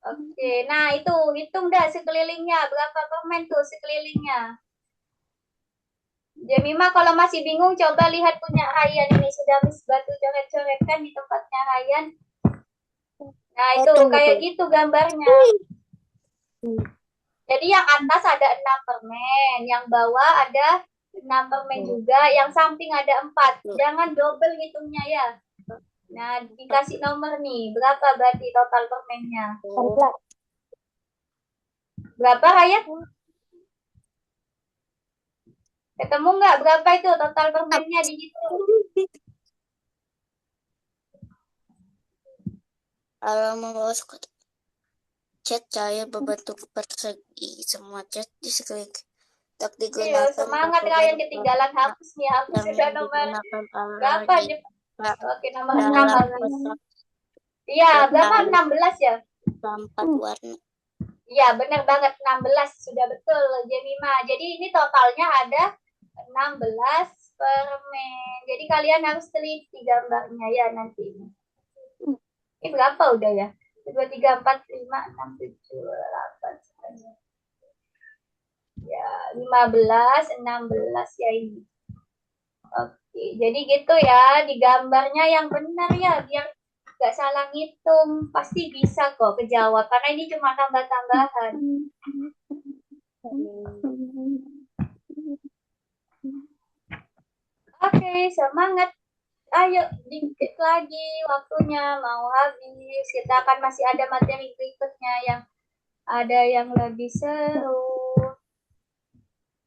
[SPEAKER 1] Oke, nah itu hitung dah sekelilingnya. Berapa permen tuh sekelilingnya? Jemima kalau masih bingung coba lihat punya Ryan. Ini sudah Miss Batu coret-coretkan di tempatnya Ryan. Nah itu kayak gitu gambarnya. Jadi yang atas ada 6 permen, yang bawah ada 6 permen juga, yang samping ada 4. Jangan double hitungnya ya. Nah, dikasih nomor nih. Berapa berarti total permennya? Berapa, Raya? Ketemu nggak berapa itu total permennya dihitung?
[SPEAKER 2] Kalau mau cat cair berbentuk persegi, semua cat di sekeliling tak digunakan.
[SPEAKER 1] Semangat kalian, ketinggalan hapus nih. Hapus sudah nomor berapa? Oke, nomor 6 hapus. Iya, berapa? 16 ya?
[SPEAKER 2] 4 warna.
[SPEAKER 1] Iya, benar banget 16. Sudah betul, Jemima. Jadi ini totalnya ada 16 permen. Jadi kalian harus teliti gambarnya ya nanti. Ini berapa udah ya? 2, 3, 4, 5, 6, 7, 8, 9. Ya, 15, 16 ya ini. Oke, jadi gitu ya. Di gambarnya yang benar ya, biar nggak salah ngitung. Pasti bisa kok kejawab, karena ini cuma tambah-tambahan. Oke, semangat. Ayo, dikit lagi waktunya mau habis. Kita akan masih ada materi berikutnya yang ada yang lebih seru.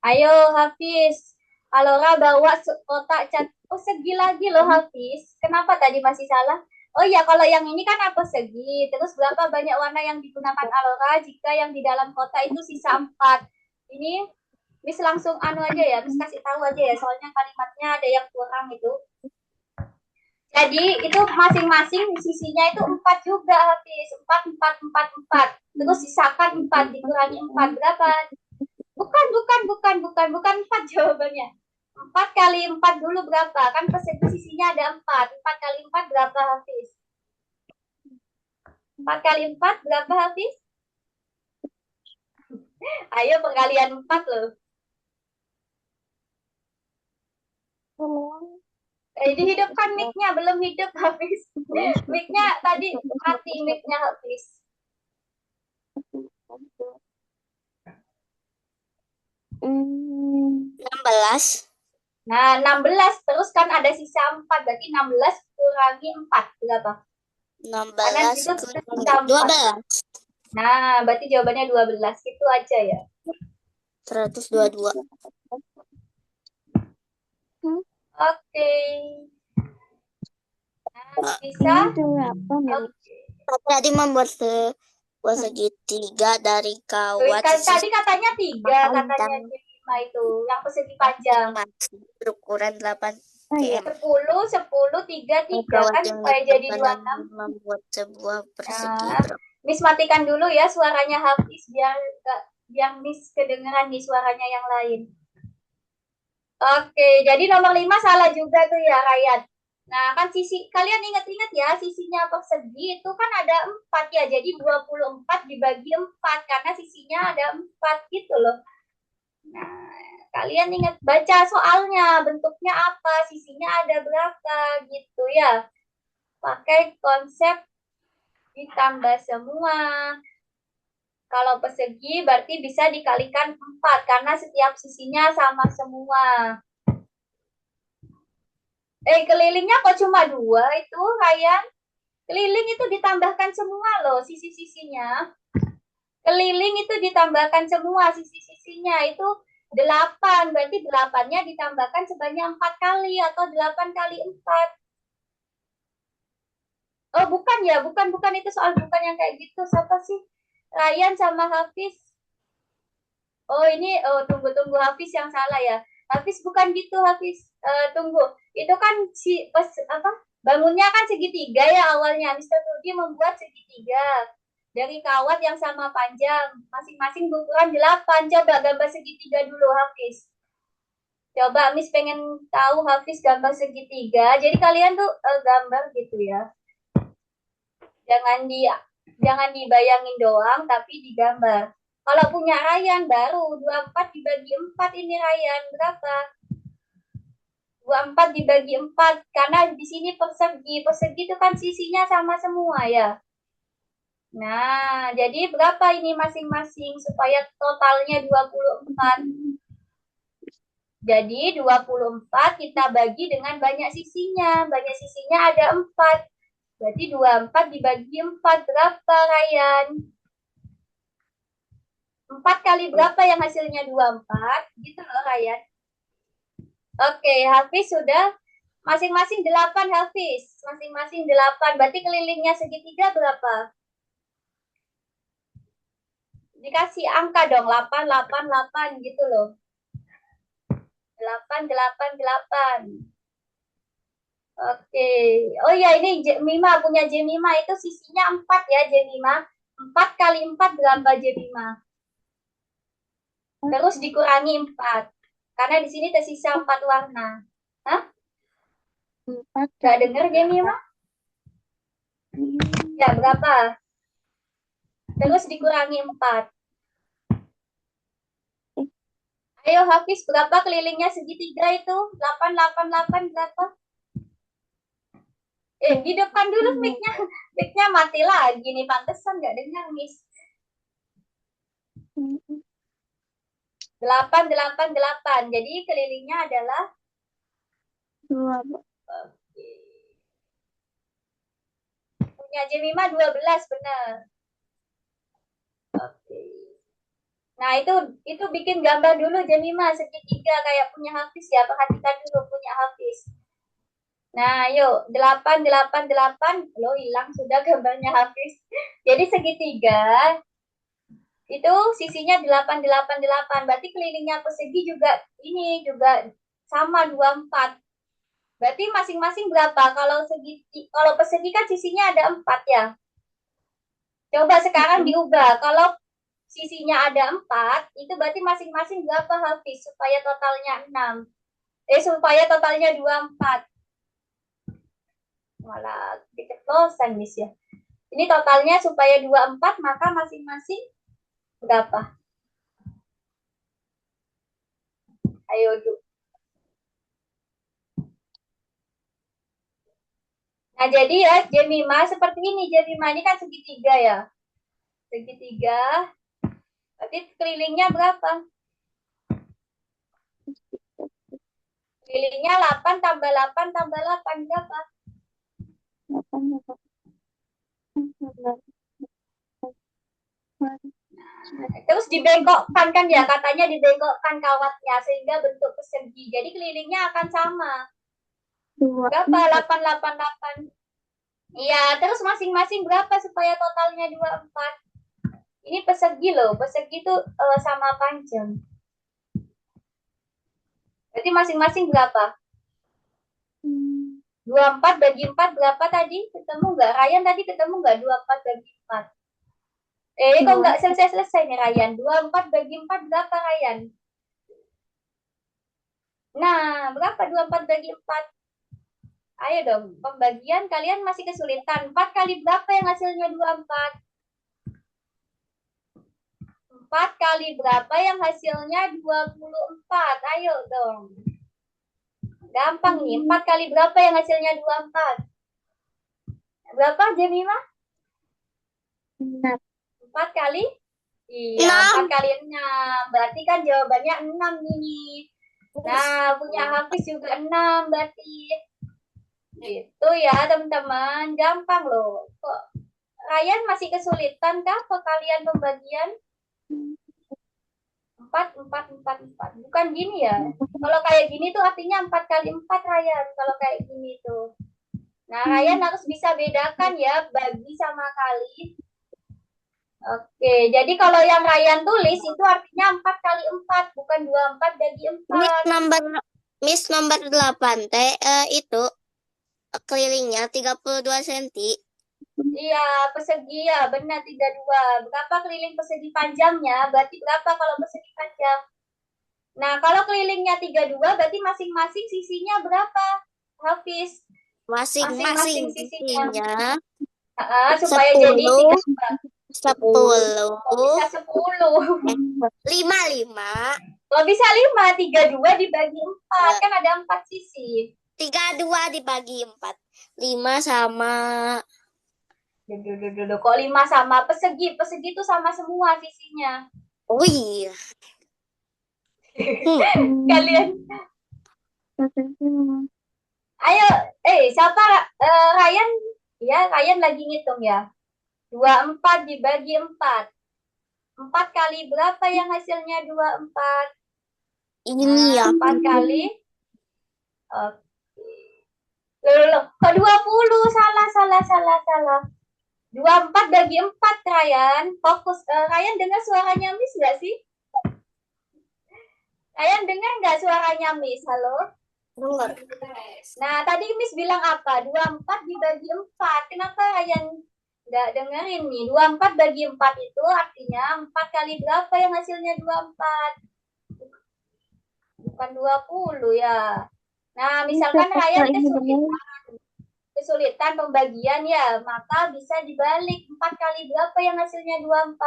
[SPEAKER 1] Ayo, Hafiz. Alora bawa kotak cat. Oh, segi lagi loh, Hafiz. Kenapa tadi masih salah? Oh iya, kalau yang ini kan apa segi. Terus berapa banyak warna yang digunakan Alora jika yang di dalam kotak itu sisa 4. Ini Miss langsung anu aja ya, Miss kasih tahu aja ya, soalnya kalimatnya ada yang kurang itu. Jadi itu masing-masing sisinya itu 4 juga, Hafiz. 4, 4, 4, 4. Terus sisakan 4, dikurangi 4. Berapa? Bukan 4 jawabannya. 4 kali 4 dulu berapa? Kan persegi sisinya ada 4. 4 kali 4 berapa, Hafiz? 4 kali 4 berapa, Hafiz? Ayo perkalian 4 loh. Dihidupkan mic-nya, belum hidup, Hafiz. Mic-nya tadi mati, mic-nya, Hafiz.
[SPEAKER 2] 16.
[SPEAKER 1] Nah, 16. Terus kan ada sisa 4. Berarti 16 dikurangi 4 berapa? Kanan
[SPEAKER 2] 16
[SPEAKER 1] itu
[SPEAKER 2] kurang
[SPEAKER 1] tambah
[SPEAKER 2] 12.
[SPEAKER 1] Nah, berarti jawabannya 12. Itu aja ya.
[SPEAKER 2] 122.
[SPEAKER 1] Oke. Nah, bisa? Oke.
[SPEAKER 2] Tadi membuat sebuah segitiga dari kawat
[SPEAKER 1] Tadi katanya 3, katanya
[SPEAKER 2] panjang
[SPEAKER 1] J5 itu, yang persegi panjang.
[SPEAKER 2] berukuran 8
[SPEAKER 3] iya.
[SPEAKER 2] cm.
[SPEAKER 1] 10, 10, 3, 3
[SPEAKER 2] Kawat
[SPEAKER 1] kan
[SPEAKER 2] yang
[SPEAKER 1] supaya jadi
[SPEAKER 2] bertekanan
[SPEAKER 1] 26.
[SPEAKER 2] membuat sebuah persegi
[SPEAKER 1] Nah, Miss matikan dulu ya suaranya Hafiz biar Miss kedengeran nih suaranya yang lain. Oke, jadi nomor 5 salah juga tuh ya, Ryan. Nah, kan sisi kalian ingat-ingat ya, sisinya persegi itu kan ada 4 ya. Jadi 24 dibagi 4 karena sisinya ada 4 gitu loh. Nah, kalian ingat baca soalnya, bentuknya apa, sisinya ada berapa gitu ya. Pakai konsep ditambah semua. Kalau persegi berarti bisa dikalikan 4 karena setiap sisinya sama semua. Kelilingnya kok cuma 2 itu, Ryan? Keliling itu ditambahkan semua loh sisi-sisinya. Keliling itu ditambahkan semua sisi-sisinya itu 8. Berarti 8-nya ditambahkan sebanyak 4 kali atau 8 kali 4. Oh, bukan ya, bukan itu soal bukan yang kayak gitu. Siapa sih? Ryan sama Hafiz. Oh, ini tunggu Hafiz yang salah ya. Hafiz bukan gitu, Hafiz. Tunggu. Itu kan bangunnya kan segitiga ya awalnya. Mr. Rudi membuat segitiga dari kawat yang sama panjang, masing-masing berukuran 8. Coba gambar segitiga dulu, Hafiz. Coba Miss pengen tahu Hafiz gambar segitiga. Jadi kalian tuh gambar gitu ya. Jangan dibayangin doang tapi digambar. Kalau punya Ryan baru 24 dibagi 4 ini Ryan berapa? 24 dibagi 4 karena di sini persegi. Persegi itu kan sisinya sama semua ya. Nah, jadi berapa ini masing-masing supaya totalnya 24? Jadi 24 kita bagi dengan banyak sisinya. Banyak sisinya ada 4. Berarti 24 dibagi 4 berapa, Ryan? 4 kali berapa yang hasilnya 24? Gitu loh, Ryan. Oke, Hafiz sudah masing-masing 8, Hafiz. Masing-masing 8. Berarti kelilingnya segitiga berapa? Dikasih angka dong, 8, 8, 8 gitu loh. 8, 8, 8. Oke. Oh ya, ini Jemima punya Jemima itu sisinya 4 ya, Jemima. 4 kali 4 berapa, Jemima? Terus dikurangi 4. Karena di sini tersisa 4 warna. Hah?
[SPEAKER 3] 4.
[SPEAKER 1] Gak denger, Jemima? Ya, berapa? Terus dikurangi 4. Ayo, Hafiz, berapa kelilingnya segitiga itu? 8, 8, 8, berapa? Di depan dulu mic-nya. Mic-nya mati lagi nih, pantesan gak dengar, Miss. 8, 8, 8. Jadi kelilingnya adalah
[SPEAKER 3] 2.
[SPEAKER 1] Oke. Punya Jemima 12, benar. Oke. Nah, itu bikin gambar dulu Jemima segitiga kayak punya Hafiz ya. Perhatikan dulu punya Hafiz. Nah, yuk 8, 8, 8. Loh, hilang sudah gambarnya Hafiz. Jadi segitiga itu sisinya 8, 8, 8. Berarti kelilingnya persegi juga ini juga sama 24. Berarti masing-masing berapa? Kalau persegi kan sisinya ada 4 ya. Coba sekarang diubah. Kalau sisinya ada 4, itu berarti masing-masing berapa, Hafiz? Supaya totalnya 6. Supaya totalnya 24. Malah keceplosan, Miss ya. Ini totalnya supaya 24, maka masing-masing berapa? Ayo, Nah, jadi ya, Jemima seperti ini. Jemima ini kan segitiga ya. Segitiga. Berarti kelilingnya berapa? Kelilingnya 8 tambah 8 tambah 8 berapa? Terus dibengkokkan kan ya, katanya dibengkokkan kawatnya sehingga bentuk persegi. Jadi kelilingnya akan sama. Berapa? 888. Iya, terus masing-masing berapa supaya totalnya 24? Ini persegi loh, persegi itu sama panjang. Berarti masing-masing berapa? 24 bagi 4 berapa tadi? Ketemu nggak? Ryan tadi ketemu nggak 24 bagi 4? Kok nggak selesai-selesai nih Ryan? 24 bagi 4 berapa Ryan? Nah, berapa 24 bagi 4? Ayo dong, pembagian kalian masih kesulitan. 4 kali berapa yang hasilnya 24? 4 kali berapa yang hasilnya 24? Ayo dong. Gampang nih, 4 kali berapa yang hasilnya 24? Berapa Jemima? 4 kali? Iya, 4 kali 6. Berarti kan jawabannya 6 ini. Nah, punya Hafiz juga 6 berarti. Gitu ya teman-teman, gampang loh. Kok Ryan masih kesulitan kah kalian pembagian? 4, 4, 4, 4. Bukan gini ya. Kalau kayak gini tuh artinya 4 kali 4 Ryan. Kalau kayak gini tuh. Nah, Ryan harus bisa bedakan ya, bagi sama kali. Oke, jadi kalau yang Ryan tulis itu artinya 4 kali 4, bukan 24 bagi 4.
[SPEAKER 2] Miss nomor 8 itu kelilingnya 32 cm.
[SPEAKER 1] Iya, persegi ya, benar 32. Berapa keliling persegi panjangnya? Berarti berapa kalau persegi panjang? Nah, kalau kelilingnya 32 berarti masing-masing sisinya berapa? Hafiz.
[SPEAKER 2] Masing-masing
[SPEAKER 1] sisinya.
[SPEAKER 2] supaya
[SPEAKER 1] Supaya jadi
[SPEAKER 2] 10.
[SPEAKER 1] Bisa 10.
[SPEAKER 2] 5.
[SPEAKER 1] Kalau bisa 5, 32 dibagi 4. Kan ada 4 sisi.
[SPEAKER 2] 32 dibagi 4. 5 sama...
[SPEAKER 1] Kok 5 sama persegi? Persegi itu sama semua sisinya.
[SPEAKER 2] Oh iya.
[SPEAKER 1] Kalian. Ayo, siapa? Ryan. Ya, Ryan lagi ngitung ya. 24 dibagi 4. 4 kali berapa yang hasilnya 24?
[SPEAKER 2] Ini ya.
[SPEAKER 1] 4 kali. Oke. Loh. Kok 20? Salah. 24 bagi 4, Ryan. Fokus. Ryan dengar suaranya Miss nggak sih? Ryan dengar nggak suaranya Miss? Halo?
[SPEAKER 2] Dengar.
[SPEAKER 1] Nah, tadi Miss bilang apa? 24 dibagi 4. Kenapa Ryan nggak dengerin nih? 24 bagi 4 itu artinya 4 kali berapa yang hasilnya 24? Bukan 20 ya. Nah, misalkan Ryan kesulitan pembagian ya, maka bisa dibalik 4 kali berapa yang hasilnya 24.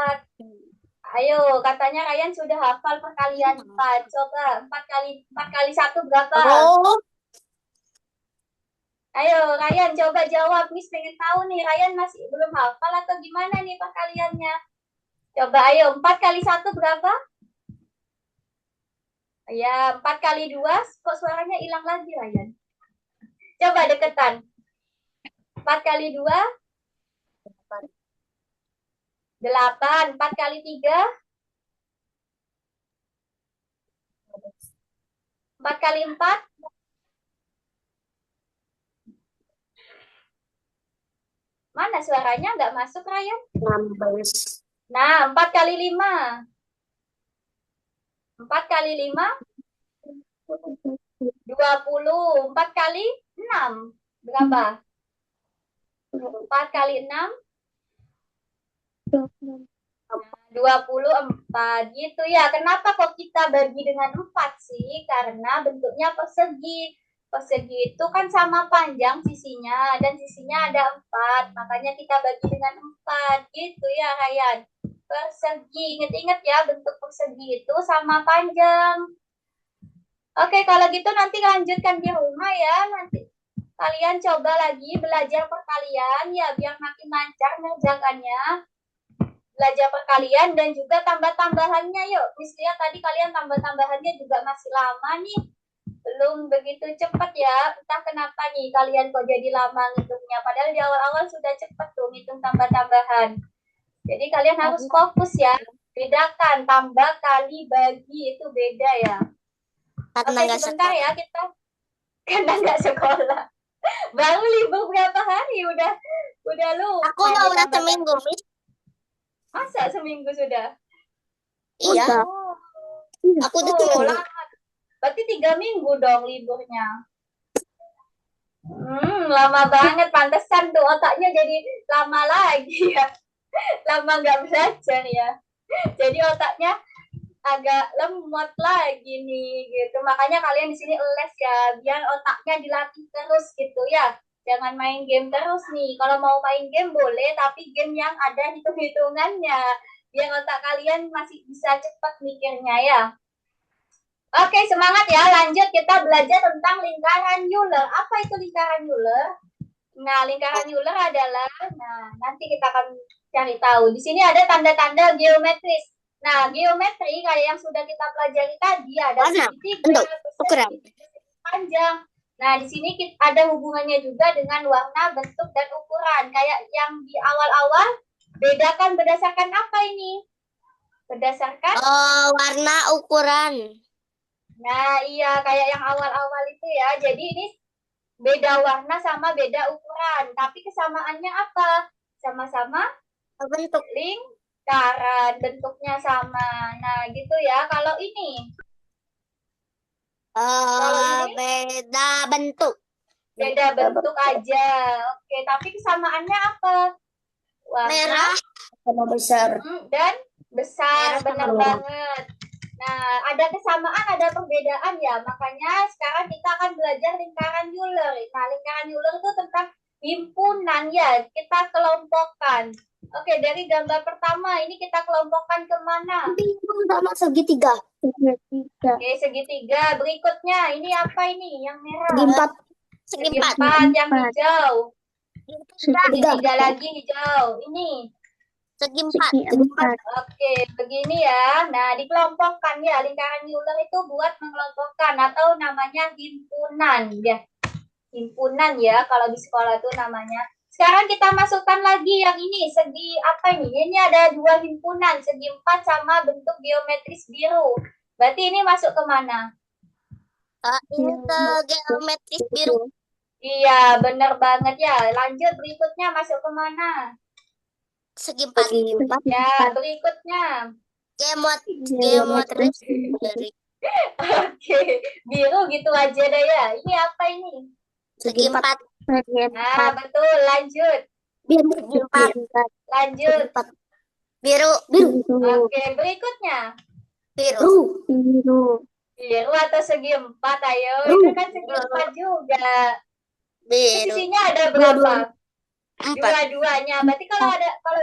[SPEAKER 1] Ayo, katanya Ryan sudah hafal perkalian 4. Coba 4 kali 1 berapa?
[SPEAKER 2] Oh.
[SPEAKER 1] Ayo, Ryan coba jawab. Miss pengen tahu nih, Ryan masih belum hafal atau gimana nih perkaliannya? Coba ayo, 4 kali 1 berapa? Ya, 4 kali 2, kok suaranya hilang lagi Ryan? Coba deketan. 4 kali 2? 8. 4 kali 3? 4 kali 4? Mana suaranya nggak masuk, Ryan?
[SPEAKER 2] 16.
[SPEAKER 1] Nah, 4 kali 5? 4 kali 5? 20. 4 kali 6? Berapa? 4 kali 6? 24 gitu ya. Kenapa kok kita bagi dengan 4 sih? Karena bentuknya persegi. Persegi itu kan sama panjang sisinya dan sisinya ada 4. Makanya kita bagi dengan 4 gitu ya, Ryan. Persegi. Ingat-ingat ya, bentuk persegi itu sama panjang. Oke, kalau gitu nanti lanjutkan di rumah ya. Nanti kalian coba lagi belajar perkalian ya biar makin lancar mengerjakannya. Belajar perkalian dan juga tambah-tambahannya yuk. Misalnya tadi kalian tambah-tambahannya juga masih lama nih. Belum begitu cepat ya. Entah kenapa nih kalian kok jadi lama ngitungnya. Padahal di awal-awal sudah cepat tuh ngitung tambah-tambahan. Jadi kalian harus fokus ya. Bedakan tambah kali bagi itu beda ya.
[SPEAKER 2] Karena
[SPEAKER 1] Oke,
[SPEAKER 2] nggak
[SPEAKER 1] sebentar
[SPEAKER 2] sekolah.
[SPEAKER 1] ya kita karena nggak sekolah. Baru libur berapa hari udah lupa.
[SPEAKER 2] Aku mah udah
[SPEAKER 1] ditambah-
[SPEAKER 2] seminggu, Miss.
[SPEAKER 1] Masa seminggu sudah?
[SPEAKER 2] Iya,
[SPEAKER 3] Udah.
[SPEAKER 2] aku udah
[SPEAKER 1] Oh,
[SPEAKER 2] seminggu.
[SPEAKER 1] lama. Berarti 3 minggu dong liburnya. Lama banget. Pantesan tuh otaknya jadi lama lagi ya. Lama nggak belajar ya. Jadi otaknya agak lemot lagi nih gitu. Makanya kalian di sini les ya, biar otaknya dilatih terus gitu ya. Jangan main game terus nih. Kalau mau main game boleh, tapi game yang ada hitung-hitungannya. Biar otak kalian masih bisa cepat mikirnya ya. Oke, semangat ya. Lanjut kita belajar tentang lingkaran Euler. Apa itu lingkaran Euler? Nah, lingkaran Euler adalah, nanti kita akan cari tahu. Di sini ada tanda-tanda geometris. Nah, geometri kayak yang sudah kita pelajari tadi ada
[SPEAKER 2] Warna,
[SPEAKER 1] segitiga,
[SPEAKER 2] bentuk, ukuran.
[SPEAKER 1] panjang. Nah, di sini ada hubungannya juga dengan warna, bentuk, dan ukuran. Kayak yang di awal-awal, bedakan berdasarkan apa ini? Berdasarkan?
[SPEAKER 2] Warna, ukuran.
[SPEAKER 1] Nah, iya kayak yang awal-awal itu ya. Jadi ini beda warna sama beda ukuran. Tapi kesamaannya apa? Sama-sama
[SPEAKER 2] Bentuk.
[SPEAKER 1] lingkaran, bentuknya sama. Nah, gitu ya. Kalau ini
[SPEAKER 2] Beda bentuk.
[SPEAKER 1] beda bentuk aja. Oke, tapi kesamaannya apa? Warna
[SPEAKER 2] Merah sama besar.
[SPEAKER 1] dan besar,
[SPEAKER 2] Merah sama
[SPEAKER 1] benar
[SPEAKER 2] merah.
[SPEAKER 1] banget. Nah, ada kesamaan, ada perbedaan ya. Makanya sekarang kita akan belajar lingkaran Euler. Nah, lingkaran Euler itu tentang himpunan ya. Kita kelompokkan. Oke, dari gambar pertama ini kita kelompokkan kemana?
[SPEAKER 2] Sama segitiga.
[SPEAKER 3] Segitiga.
[SPEAKER 1] Oke, segitiga. Berikutnya, ini apa ini? Yang merah.
[SPEAKER 3] Segi empat.
[SPEAKER 2] Segi
[SPEAKER 1] Segi
[SPEAKER 2] empat.
[SPEAKER 1] empat, yang
[SPEAKER 3] Empat.
[SPEAKER 1] hijau.
[SPEAKER 3] Segitiga.
[SPEAKER 1] Segitiga lagi hijau. Ini.
[SPEAKER 2] Segi empat.
[SPEAKER 3] Segi empat.
[SPEAKER 1] Oke, begini ya. Nah, dikelompokkan ya. Lingkaran Euler itu buat mengelompokkan atau namanya himpunan ya. Himpunan ya kalau di sekolah itu namanya. Sekarang kita masukkan lagi yang ini. Segi apa ini? Ini ada dua himpunan. Segi empat sama bentuk geometris biru. Berarti ini masuk ke mana?
[SPEAKER 2] Ini ke geometris biru.
[SPEAKER 1] Iya, benar banget ya. Lanjut berikutnya masuk ke mana?
[SPEAKER 2] Segi empat.
[SPEAKER 1] Ya, berikutnya.
[SPEAKER 2] Geometris biru.
[SPEAKER 1] Oke, biru gitu aja deh ya. Ini apa ini?
[SPEAKER 2] Segi empat.
[SPEAKER 3] Segi
[SPEAKER 1] Nah,
[SPEAKER 3] empat.
[SPEAKER 1] betul. Lanjut.
[SPEAKER 2] Segi empat.
[SPEAKER 1] Lanjut.
[SPEAKER 2] Biru.
[SPEAKER 1] Oke, berikutnya.
[SPEAKER 2] Biru.
[SPEAKER 3] Biru.
[SPEAKER 1] Biru atau segi empat, ayo. Itu kan segi empat juga.
[SPEAKER 2] Biru.
[SPEAKER 1] Sisinya ada berapa?
[SPEAKER 2] Empat.
[SPEAKER 1] Dua-duanya. Berarti kalau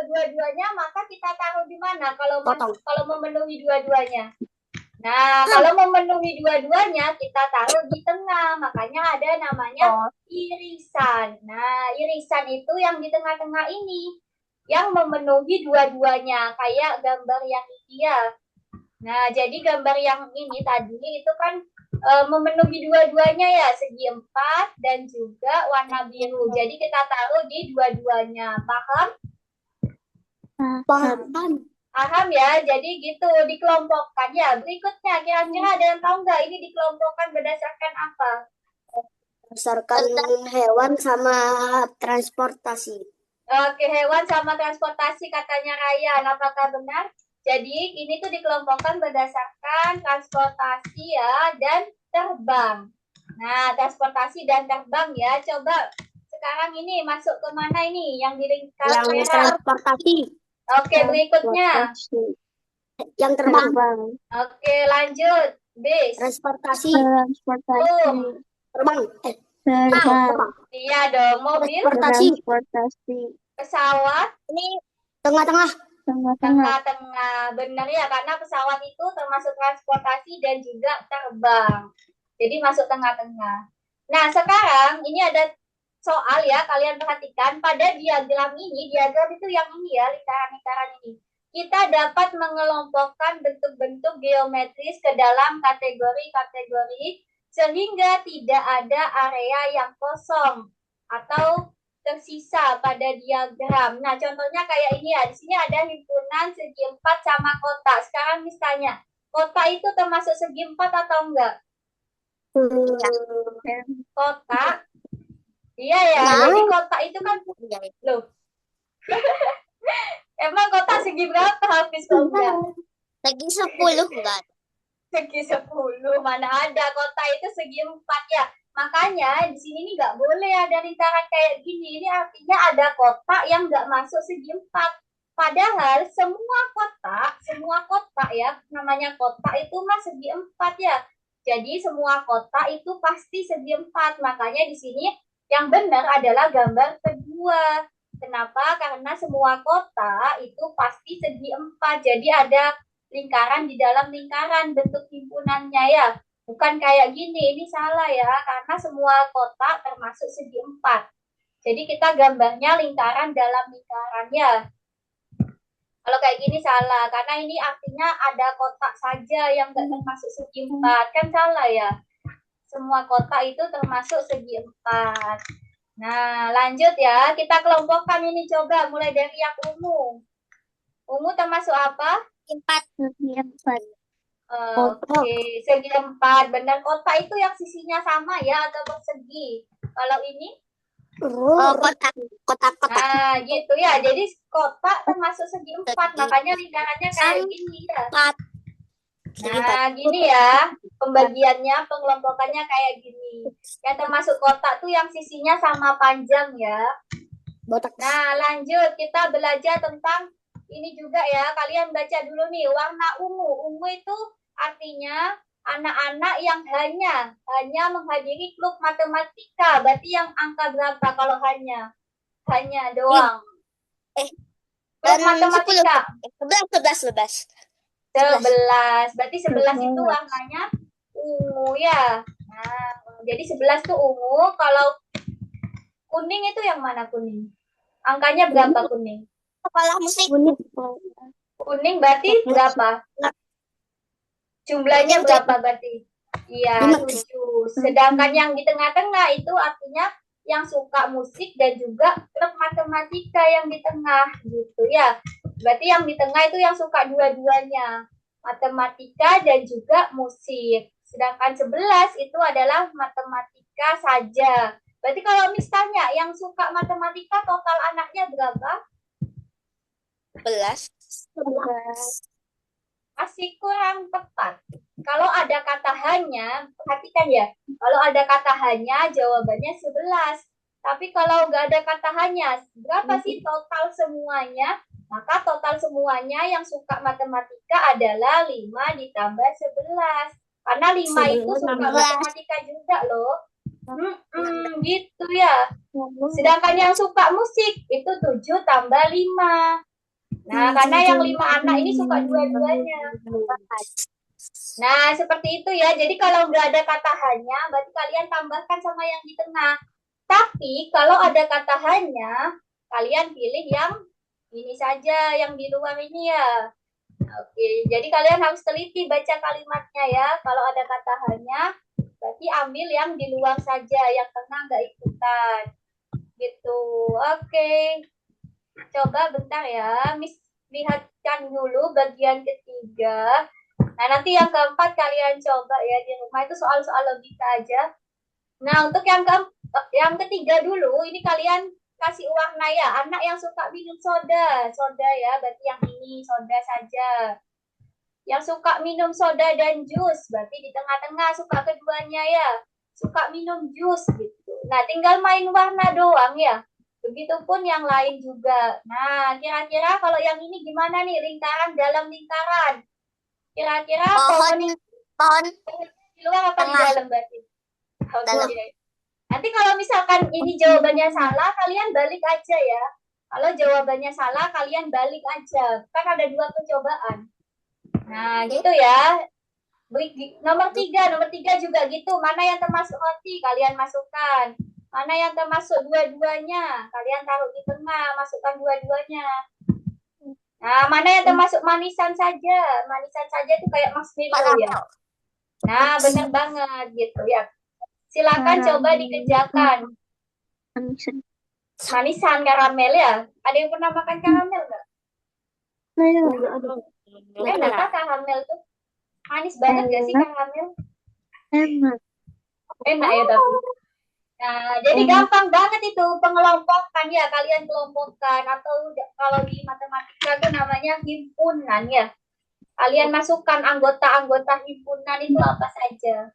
[SPEAKER 1] dua-duanya maka kita taruh di mana? Kalau
[SPEAKER 2] Potong.
[SPEAKER 1] memenuhi dua-duanya. Nah, kalau memenuhi dua-duanya kita taruh di tengah. Makanya ada namanya irisan. Nah, irisan itu yang di tengah-tengah ini yang memenuhi dua-duanya. Kayak gambar yang ini ya. Nah, jadi gambar yang ini tadi itu kan memenuhi dua-duanya ya, segi empat dan juga warna biru. Jadi kita taruh di dua-duanya. Paham? Paham ya? Jadi gitu dikelompokkan ya. Berikutnya kira-kira ada yang tahu nggak ini dikelompokkan berdasarkan apa?
[SPEAKER 2] Berdasarkan hewan sama transportasi.
[SPEAKER 1] Oke, hewan sama transportasi katanya Ryan. Apakah benar? Jadi ini tuh dikelompokkan berdasarkan transportasi ya dan terbang. Nah, transportasi dan terbang ya. Coba sekarang ini masuk ke mana ini? Yang di lingkaran
[SPEAKER 2] Yang
[SPEAKER 1] merah.
[SPEAKER 2] transportasi.
[SPEAKER 1] Oke, berikutnya.
[SPEAKER 2] Yang terbang.
[SPEAKER 1] Oke, lanjut. B.
[SPEAKER 2] Transportasi. Terbang.
[SPEAKER 3] Terbang.
[SPEAKER 1] Iya dong, mobil,
[SPEAKER 3] Transportasi.
[SPEAKER 1] pesawat,
[SPEAKER 2] Ini tengah-tengah.
[SPEAKER 3] Tengah-tengah.
[SPEAKER 1] tengah-tengah. Benar ya, karena pesawat itu termasuk transportasi dan juga terbang. Jadi masuk tengah-tengah. Nah, sekarang ini ada soal ya, kalian perhatikan pada diagram ini, diagram itu yang ini ya, lingkaran-lingkaran ini. Kita dapat mengelompokkan bentuk-bentuk geometris ke dalam kategori-kategori sehingga tidak ada area yang kosong atau tersisa pada diagram. Nah, contohnya kayak ini ya. Di sini ada himpunan segi 4 sama kotak. Sekarang misalnya, kotak itu termasuk segi 4 atau enggak? Kotak. Iya ya.
[SPEAKER 2] Nah.
[SPEAKER 1] Jadi kotak itu kan loh. Emang kotak segi berapa habis kok enggak?
[SPEAKER 2] Segi 10 enggak?
[SPEAKER 1] Segi 10. Mana ada, kotak itu segi 4 ya. Makanya di sini nih nggak boleh ada lingkaran kayak gini. Ini artinya ada kotak yang nggak masuk segi 4. Padahal semua kotak ya, namanya kotak itu mah segi 4 ya. Jadi semua kotak itu pasti segi 4. Makanya di sini yang benar adalah gambar kedua. Kenapa? Karena semua kotak itu pasti segi 4. Jadi ada lingkaran di dalam lingkaran bentuk himpunannya ya. Bukan kayak gini, ini salah ya, karena semua kotak termasuk segi 4. Jadi kita gambarnya lingkaran dalam lingkarannya. Kalau kayak gini salah, karena ini artinya ada kotak saja yang nggak termasuk segi 4. Kan salah ya. Semua kotak itu termasuk segi 4. Nah, lanjut ya. Kita kelompokkan ini coba, mulai dari yang ungu. Ungu termasuk apa?
[SPEAKER 2] 4.
[SPEAKER 1] Oke, segi 4. Benar, kotak itu yang sisinya sama ya atau persegi. Kalau ini?
[SPEAKER 2] Kotak.
[SPEAKER 1] Nah, gitu ya. Jadi kotak termasuk segi 4. Makanya lingkarannya kayak gini ya. Nah, gini ya. Pembagiannya, pengelompokannya kayak gini. Yang termasuk kotak tuh yang sisinya sama panjang ya. Nah, lanjut. Kita belajar tentang ini juga ya. Kalian baca dulu nih, warna ungu. Ungu itu artinya anak-anak yang hanya menghadiri klub matematika. Berarti yang angka berapa kalau hanya? Hanya doang. Klub matematika.
[SPEAKER 2] 11.
[SPEAKER 1] 11. Berarti 11 itu warnanya ungu ya. Nah, jadi 11 tuh ungu. Kalau kuning itu yang mana kuning? Angkanya berapa kuning?
[SPEAKER 2] Kepala musik.
[SPEAKER 1] Kuning berarti berapa? Jumlahnya berapa berarti? Iya, 7. Sedangkan yang di tengah-tengah itu artinya yang suka musik dan juga klub matematika yang di tengah gitu ya. Berarti yang di tengah itu yang suka dua-duanya, matematika dan juga musik. Sedangkan 11 itu adalah matematika saja. Berarti kalau misalnya yang suka matematika total anaknya berapa?
[SPEAKER 2] 11.
[SPEAKER 1] Masih kurang tepat. Kalau ada kata hanya, perhatikan ya. Kalau ada kata hanya, jawabannya 11. Tapi kalau nggak ada kata hanya, berapa sih total semuanya? Maka total semuanya yang suka matematika adalah 5 ditambah 11. Karena 5 itu suka matematika juga loh. Gitu ya. Sedangkan yang suka musik itu 7 tambah 5. Nah, karena yang 5 anak ini suka dua-duanya. Nah, seperti itu ya. Jadi kalau nggak ada kata hanya, berarti kalian tambahkan sama yang di tengah. Tapi kalau ada kata hanya, kalian pilih yang ini saja, yang di luar ini ya. Oke, jadi kalian harus teliti baca kalimatnya ya. Kalau ada kata hanya, berarti ambil yang di luar saja, yang tengah nggak ikutan. Gitu. Oke. Coba bentar ya, Miss lihatkan dulu bagian ketiga. Nah, nanti yang keempat kalian coba ya di rumah, itu soal-soal logika aja. Nah, untuk yang ketiga dulu, ini kalian kasih warna ya. Anak yang suka minum soda ya, berarti yang ini soda saja. Yang suka minum soda dan jus, berarti di tengah-tengah suka keduanya ya. Suka minum jus gitu. Nah, tinggal main warna doang ya. Begitupun yang lain juga. Nah, kira-kira kalau yang ini gimana nih? Lingkaran dalam lingkaran. Kira-kira
[SPEAKER 2] Pohon
[SPEAKER 1] di luar apa di dalam berarti? Oke. Nanti kalau misalkan ini jawabannya salah, kalian balik aja ya. Kalau jawabannya salah, kalian balik aja. Kan ada 2 percobaan. Nah, gitu ya. Nomor 3 juga gitu. Mana yang termasuk roti, kalian masukkan. Mana yang termasuk dua-duanya, kalian taruh di tengah, masukkan dua-duanya. Nah, mana yang termasuk manisan saja? Manisan saja itu kayak marshmallow ya. Nah, benar banget gitu ya. Silakan coba dikerjakan. Manisan karamel ya. Ada yang pernah makan karamel nggak? Enak kan karamel tuh? Manis banget gak sih karamel?
[SPEAKER 3] Enak.
[SPEAKER 1] Enak ya tapi. Nah, jadi gampang banget itu pengelompokan ya. Kalian kelompokkan atau kalau di matematika itu namanya himpunan ya. Kalian masukkan anggota-anggota himpunan itu apa saja.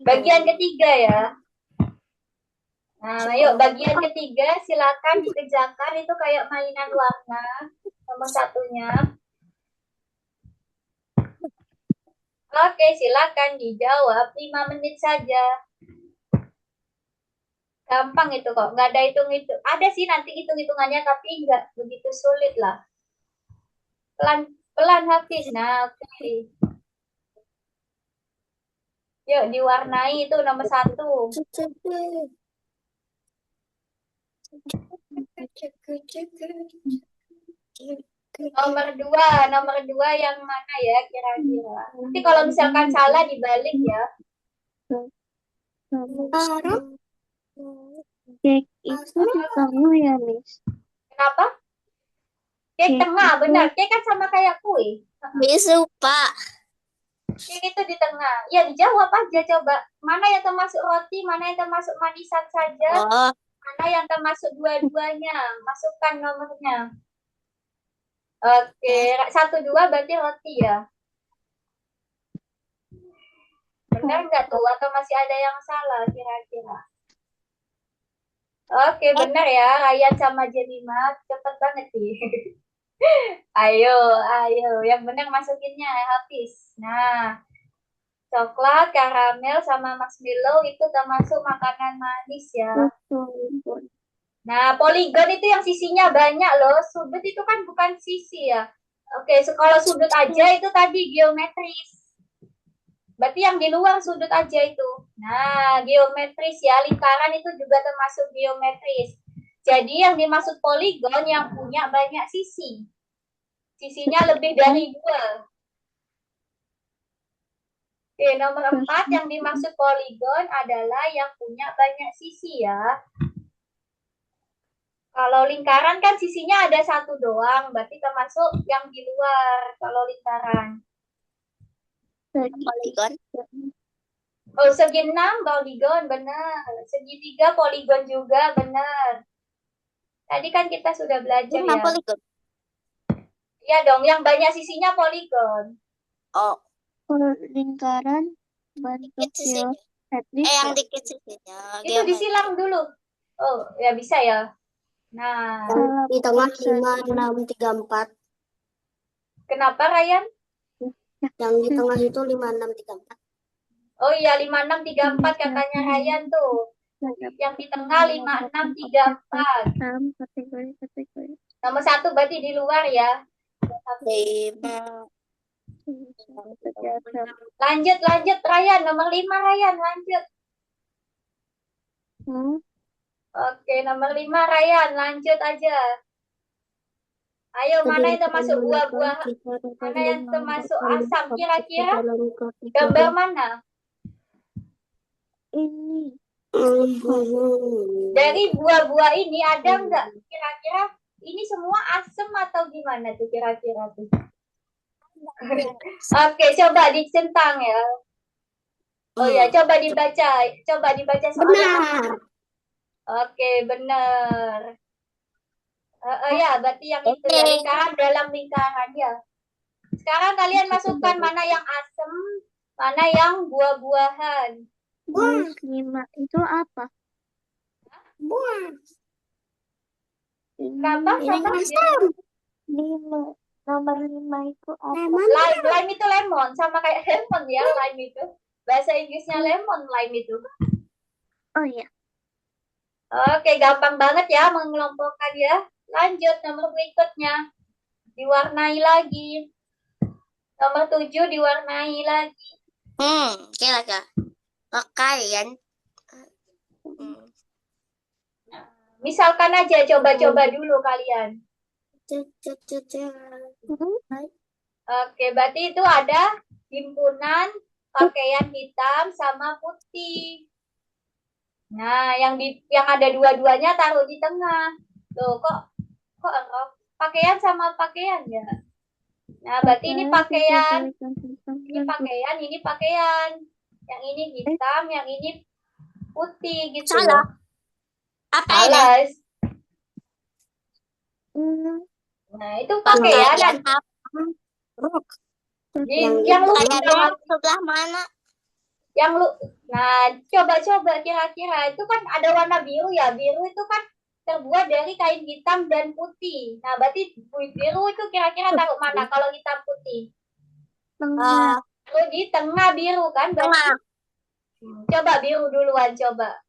[SPEAKER 1] Bagian ketiga ya. Nah, yuk bagian ketiga silakan dikerjakan itu kayak mainan warna. Nomor satunya. Oke, silakan dijawab 5 menit saja. Gampang itu kok, nggak ada hitung-hitung. Ada sih nanti hitung-hitungannya, tapi nggak begitu sulit lah. Pelan-pelan Hafiz. Nah, oke. Yuk, diwarnai itu nomor 1. Nomor 2 yang mana ya kira-kira? Nanti kalau misalkan salah dibalik ya.
[SPEAKER 3] Cake itu di tengah ya, Miss?
[SPEAKER 1] Kenapa? Cake tengah, benar. Cake kan sama kayak kue.
[SPEAKER 2] Bisa, Pak.
[SPEAKER 1] Cake itu di tengah. Ya, dijawab aja coba. Mana yang termasuk roti, mana yang termasuk manisan saja.
[SPEAKER 2] Oh,
[SPEAKER 1] Mana yang termasuk dua-duanya? Masukkan nomornya. Oke, 1, 2 berarti roti ya. Benar nggak tuh? Atau masih ada yang salah kira-kira? Oke, benar ya. Ryan sama Jemima. Cepet banget sih. Ayo. Yang benar masukinnya Hafiz. Nah, coklat, karamel, sama marshmallow itu termasuk makanan manis ya. Nah, poligon itu yang sisinya banyak loh. Sudut itu kan bukan sisi ya. Oke, kalau sudut aja itu tadi geometris. Berarti yang di luar sudut aja itu. Nah, geometris ya. Lingkaran itu juga termasuk geometris. Jadi yang dimaksud poligon yang punya banyak sisi. Sisinya lebih dari 2. Oke, nomor 4 yang dimaksud poligon adalah yang punya banyak sisi ya. Kalau lingkaran kan sisinya ada 1 doang, berarti termasuk yang di luar kalau lingkaran.
[SPEAKER 2] poligon.
[SPEAKER 1] Oh, segi 6 poligon, benar. Segitiga poligon juga, benar. Tadi kan kita sudah belajar ya.
[SPEAKER 2] Poligon.
[SPEAKER 1] Iya dong, yang banyak sisinya poligon.
[SPEAKER 2] Oh,
[SPEAKER 3] lingkaran bentuk
[SPEAKER 2] yang dikit sisinya.
[SPEAKER 1] Itu disilang dulu. Oh, ya bisa ya. Nah,
[SPEAKER 2] di tengah 5, 6, 3, 4.
[SPEAKER 1] Kenapa Ryan?
[SPEAKER 2] Yang di tengah itu 5, 6, 3, 4.
[SPEAKER 1] Oh iya, 5, 6, 3, 4 katanya Ryan tuh. Yang di tengah 5, 6, 3, 4. Nomor 1 berarti di luar ya. Lanjut Ryan, nomor 5 Ryan, lanjut. Oke, nomor 5 Ryan, lanjut aja. Ayo, mana yang termasuk buah-buah? Mana yang termasuk asam kira-kira? Gambar mana?
[SPEAKER 3] Ini.
[SPEAKER 1] Dari buah-buah ini ada nggak kira-kira ini semua asam atau gimana tuh kira-kira tuh? Oke, coba dicentang ya. Oh ya, coba dibaca soalnya.
[SPEAKER 2] Benar.
[SPEAKER 1] Oke, benar. Ya, berarti yang itu ya, lingkaran dalam lingkaran ya. Sekarang kalian masukkan mana yang asam, mana yang buah-buahan.
[SPEAKER 3] Buah. 5 itu apa?
[SPEAKER 2] Buah.
[SPEAKER 1] Kenapa?
[SPEAKER 3] Lima. Nomor 5 itu apa?
[SPEAKER 1] Lime itu lemon, sama kayak lemon ya, lime itu. Bahasa Inggrisnya lemon, lime itu.
[SPEAKER 3] Oh iya.
[SPEAKER 1] Oke, gampang banget ya mengelompokkan ya. Lanjut nomor berikutnya. Diwarnai lagi. Nomor 7 diwarnai lagi.
[SPEAKER 2] Kira-kira. Kalian.
[SPEAKER 1] Misalkan aja coba-coba dulu kalian. Oke, berarti itu ada himpunan pakaian hitam sama putih. Nah, yang ada dua-duanya taruh di tengah. Loh, kok pakaian sama pakaian ya? Nah, berarti ini pakaian, ini pakaian. Yang ini hitam, yang ini putih gitu
[SPEAKER 2] Salah.
[SPEAKER 1] loh.
[SPEAKER 2] Apa ini?
[SPEAKER 1] Salah. Nah, itu pakaian.
[SPEAKER 2] Pakaian apa?
[SPEAKER 1] Yang lu
[SPEAKER 2] Pakaiannya sebelah mana?
[SPEAKER 1] Nah, coba kira-kira itu kan ada warna biru ya. Biru itu kan terbuat dari kain hitam dan putih. Nah, berarti biru itu kira-kira taruh mana kalau hitam putih? Di tengah biru kan? Berarti coba biru duluan, coba.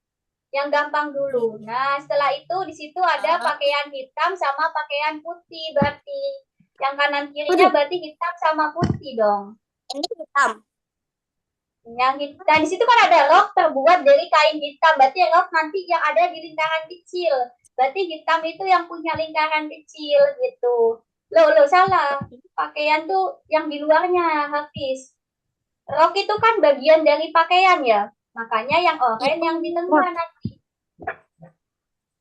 [SPEAKER 1] Yang gampang dulu. Nah, setelah itu di situ ada pakaian hitam sama pakaian putih. Berarti yang kanan kirinya berarti hitam sama putih dong.
[SPEAKER 2] Ini hitam.
[SPEAKER 1] Yang hitam di situ kan ada rok terbuat dari kain hitam. Berarti rok nanti yang ada di lingkaran kecil. Berarti hitam itu yang punya lingkaran kecil gitu. Lo salah. Pakaian tuh yang di luarnya, Hafiz. Rok itu kan bagian dari pakaian ya. Makanya yang oranye yang di tengah nanti.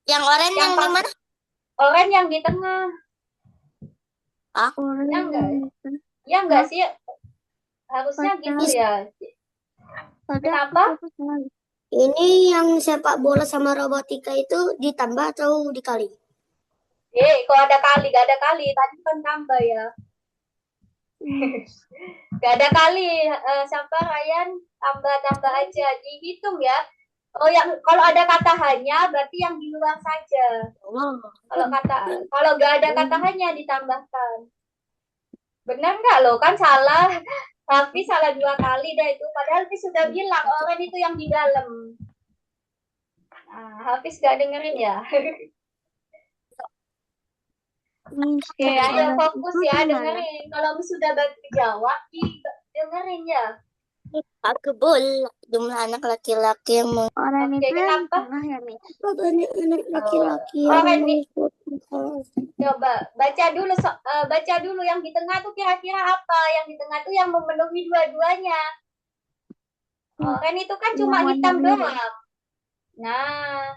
[SPEAKER 2] Yang oranye yang di mana?
[SPEAKER 1] Oranye yang di tengah. Ya enggak sih? Harusnya gitu ya. Kenapa?
[SPEAKER 3] Ini yang sepak bola sama robotika itu ditambah atau dikali?
[SPEAKER 1] Kalau ada kali, gak ada kali. Tadi kan tambah ya. Gak ada kali. Siapa Ryan? Tambah aja. Dihitung ya. Kalau ada kata hanya, berarti yang di luar saja. Kalau gak ada kata hanya ditambahkan. Benar nggak lo? Kan salah. Hafiz salah 2 kali dah itu. Padahal Hafiz sudah bilang orang itu yang di dalam. Nah, Hafiz gak dengerin ya? Oke, ayo fokus ya, dengerin. Kalau sudah jawab, dengerin ya.
[SPEAKER 2] Kebul. Jumlah anak laki-laki yang
[SPEAKER 3] Orang
[SPEAKER 1] Oke,
[SPEAKER 3] itu yang
[SPEAKER 1] kenapa?
[SPEAKER 3] tengah ya, Mi?
[SPEAKER 1] Banyak
[SPEAKER 3] anak laki-laki
[SPEAKER 1] Orang ini. Coba baca dulu yang di tengah tuh kira-kira apa? Yang di tengah tuh yang memenuhi dua-duanya. Kan itu kan cuma hitam doang. Nah,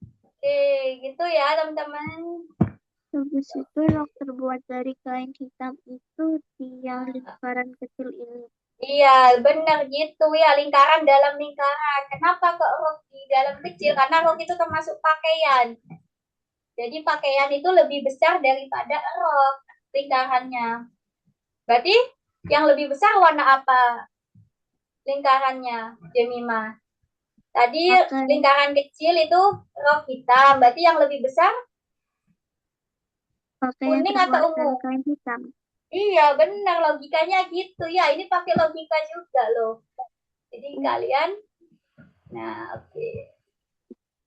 [SPEAKER 1] oke, gitu ya teman-teman.
[SPEAKER 3] Habis itu rok terbuat dari kain hitam itu di yang lingkaran kecil ini.
[SPEAKER 1] Iya, benar gitu ya, lingkaran dalam lingkaran. Kenapa kok rok di dalam kecil? Karena rok itu termasuk pakaian. Jadi pakaian itu lebih besar daripada rok lingkarannya. Berarti yang lebih besar warna apa lingkarannya, Jemima? Tadi lingkaran kecil itu rok hitam. Berarti yang lebih besar kuning atau ungu?
[SPEAKER 3] Kain hitam.
[SPEAKER 1] Iya, benar, logikanya gitu ya. Ini pakai logika juga loh. Jadi kalian, nah oke.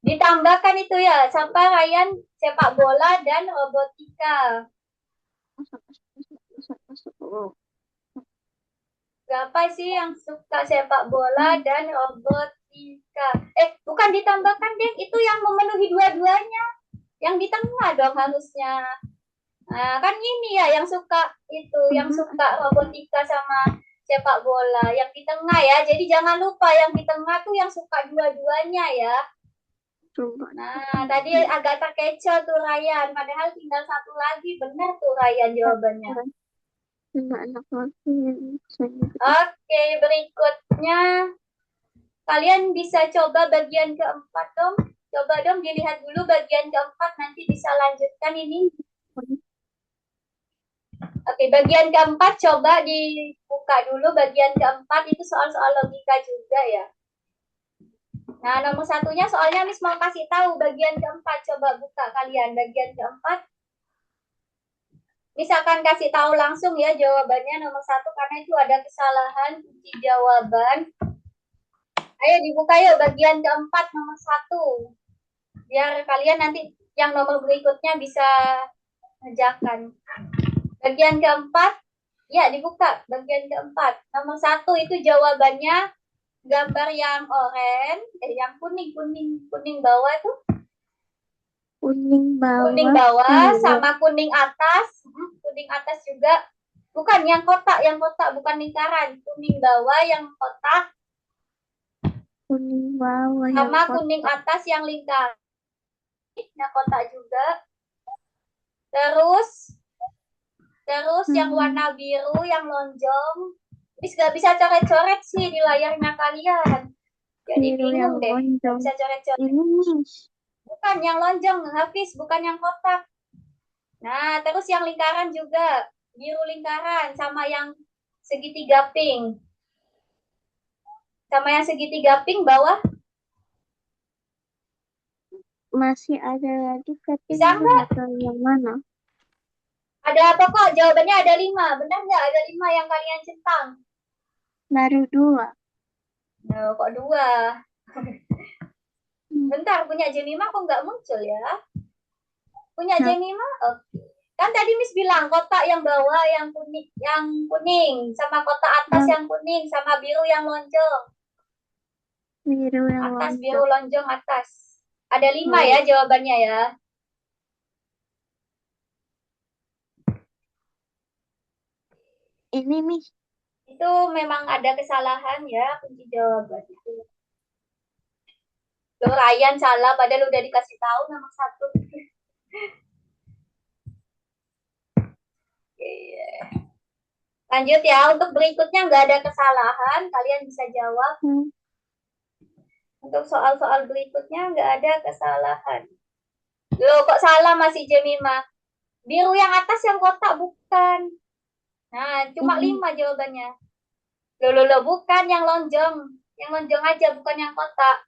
[SPEAKER 1] Ditambahkan itu ya, sampai Ryan sepak bola dan robotika. Berapa sih yang suka sepak bola dan robotika? Bukan ditambahkan, deh. Itu yang memenuhi dua-duanya. Yang di tengah dong harusnya. Nah, kan ini ya yang suka itu, yang suka robotika sama sepak bola. Yang di tengah ya. Jadi jangan lupa yang di tengah tuh yang suka dua-duanya ya. Nah, tadi agak terkecoh tuh Ryan. Padahal tinggal satu lagi. Benar tuh Ryan jawabannya. Oke, berikutnya. Kalian bisa coba bagian keempat dong. Coba dong dilihat dulu bagian keempat. Nanti bisa lanjutkan ini. Oke, bagian keempat coba dibuka dulu. Bagian keempat itu soal-soal logika juga ya. Nah, nomor satunya soalnya Miss mau kasih tahu bagian keempat. Coba buka kalian bagian keempat. Miss akan kasih tahu langsung ya jawabannya nomor 1 karena itu ada kesalahan kunci jawaban. Ayo dibuka yuk bagian keempat nomor 1. Biar kalian nanti yang nomor berikutnya bisa ngerjakan. Bagian keempat, ya dibuka bagian keempat. Nomor 1 itu jawabannya gambar yang oranye, yang kuning bawah itu. Kuning bawah sama kuning atas juga Bukan yang kotak, bukan lingkaran. Kuning bawah yang kotak
[SPEAKER 3] Kuning bawah yang
[SPEAKER 1] sama
[SPEAKER 3] kotak.
[SPEAKER 1] kuning atas yang lingkaran. Yang kotak juga. Terus yang warna biru yang lonjong. Bis gak bisa coret-coret sih di layarnya kalian. Jadi
[SPEAKER 3] Biru yang
[SPEAKER 1] bingung deh. Gak
[SPEAKER 3] lonjong.
[SPEAKER 1] bisa coret-coret.
[SPEAKER 3] Ini Miss.
[SPEAKER 1] Bukan yang lonjong, Hafiz. Bukan yang kotak. Nah, terus yang lingkaran juga. Biru lingkaran sama yang segitiga pink. Sama yang segitiga pink bawah.
[SPEAKER 3] Masih ada lagi tapi
[SPEAKER 1] Bisa nggak?
[SPEAKER 3] nggak tahu yang mana.
[SPEAKER 1] Ada apa kok? Jawabannya ada 5. Benar nggak ada 5 yang kalian centang?
[SPEAKER 3] Baru 2.
[SPEAKER 1] Nah, kok 2? Bentar, punya Jemima kok nggak muncul ya? Punya
[SPEAKER 3] Nah.
[SPEAKER 1] Jemima? Oke. Kan tadi Miss bilang kotak yang bawah yang kuning sama kotak atas yang kuning sama biru yang lonjong.
[SPEAKER 3] Biru yang
[SPEAKER 1] Atas
[SPEAKER 3] lonjong.
[SPEAKER 1] biru lonjong atas. Ada 5 ya jawabannya ya.
[SPEAKER 3] Ini Miss.
[SPEAKER 1] Itu memang ada kesalahan ya kunci jawabannya. Lo Ryan salah padahal udah dikasih tahu nomor 1. Lanjut ya, untuk berikutnya nggak ada kesalahan, kalian bisa jawab. Untuk soal-soal berikutnya nggak ada kesalahan. Loh, kok salah masih Jemima? Biru yang atas yang kotak bukan. Nah, cuma 5 jawabannya. Loh, bukan yang lonjong. Yang lonjong aja, bukan yang kotak.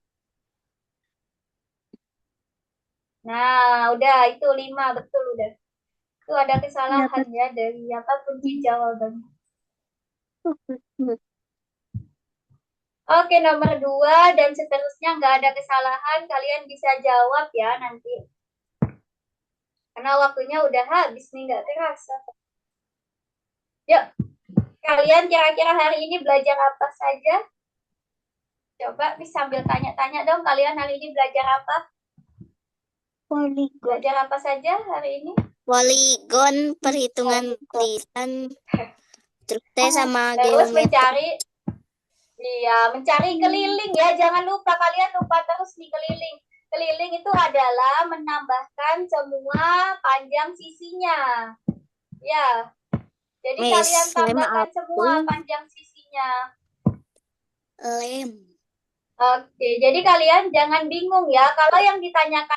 [SPEAKER 1] Nah, udah, itu 5, betul udah. Itu ada kesalahan ya dari apa kunci jawabannya. Oke, nomor 2 dan seterusnya nggak ada kesalahan. Kalian bisa jawab ya nanti. Karena waktunya udah habis nih, nggak terasa. Yuk, kalian kira-kira hari ini belajar apa saja? Coba bisa sambil tanya-tanya dong, kalian hari ini belajar apa?
[SPEAKER 3] Poligon.
[SPEAKER 1] Belajar apa saja hari ini?
[SPEAKER 2] Poligon, perhitungan tulisan, terus sama
[SPEAKER 1] terus
[SPEAKER 2] geometri.
[SPEAKER 1] mencari keliling ya. Jangan lupa, kalian lupa terus nih keliling. Keliling itu adalah menambahkan semua panjang sisinya. Ya. Jadi kalian tambahkan semua panjang sisinya.
[SPEAKER 2] Lem.
[SPEAKER 1] Oke, jadi kalian jangan bingung ya. Kalau yang ditanyakan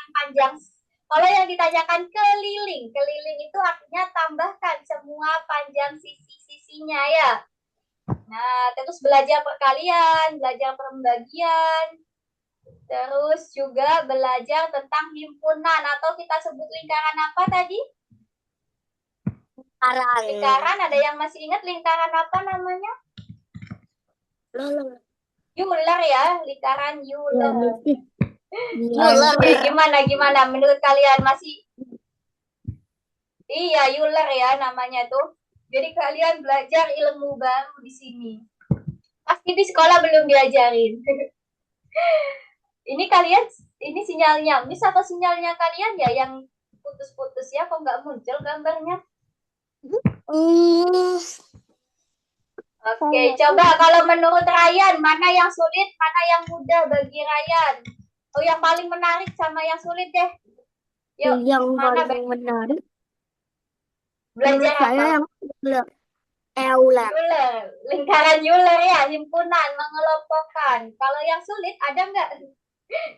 [SPEAKER 1] keliling, keliling itu artinya tambahkan semua panjang sisi-sisinya ya. Nah, terus belajar perkalian, belajar pembagian, terus juga belajar tentang himpunan atau kita sebut lingkaran apa tadi? Lingkaran, ada yang masih ingat lingkaran apa namanya? Euler ya, lingkaran Euler. Oke, gimana menurut kalian masih? Iya, Euler ya namanya tuh. Jadi kalian belajar ilmu baru di sini. Pasti di sekolah belum diajarin. Ini kalian, ini sinyalnya Miss atau sinyalnya kalian ya yang putus-putus ya? Kok nggak muncul gambarnya? Oke, coba kalau menurut Ryan, mana yang sulit, mana yang mudah bagi Ryan? Oh, yang paling menarik sama yang sulit deh. Yuk,
[SPEAKER 3] yang
[SPEAKER 1] mana
[SPEAKER 3] paling menarik?
[SPEAKER 1] Belajar apa?
[SPEAKER 2] Yang Euler.
[SPEAKER 1] Lingkaran Euler ya, himpunan, mengelompokkan. Kalau yang sulit ada nggak?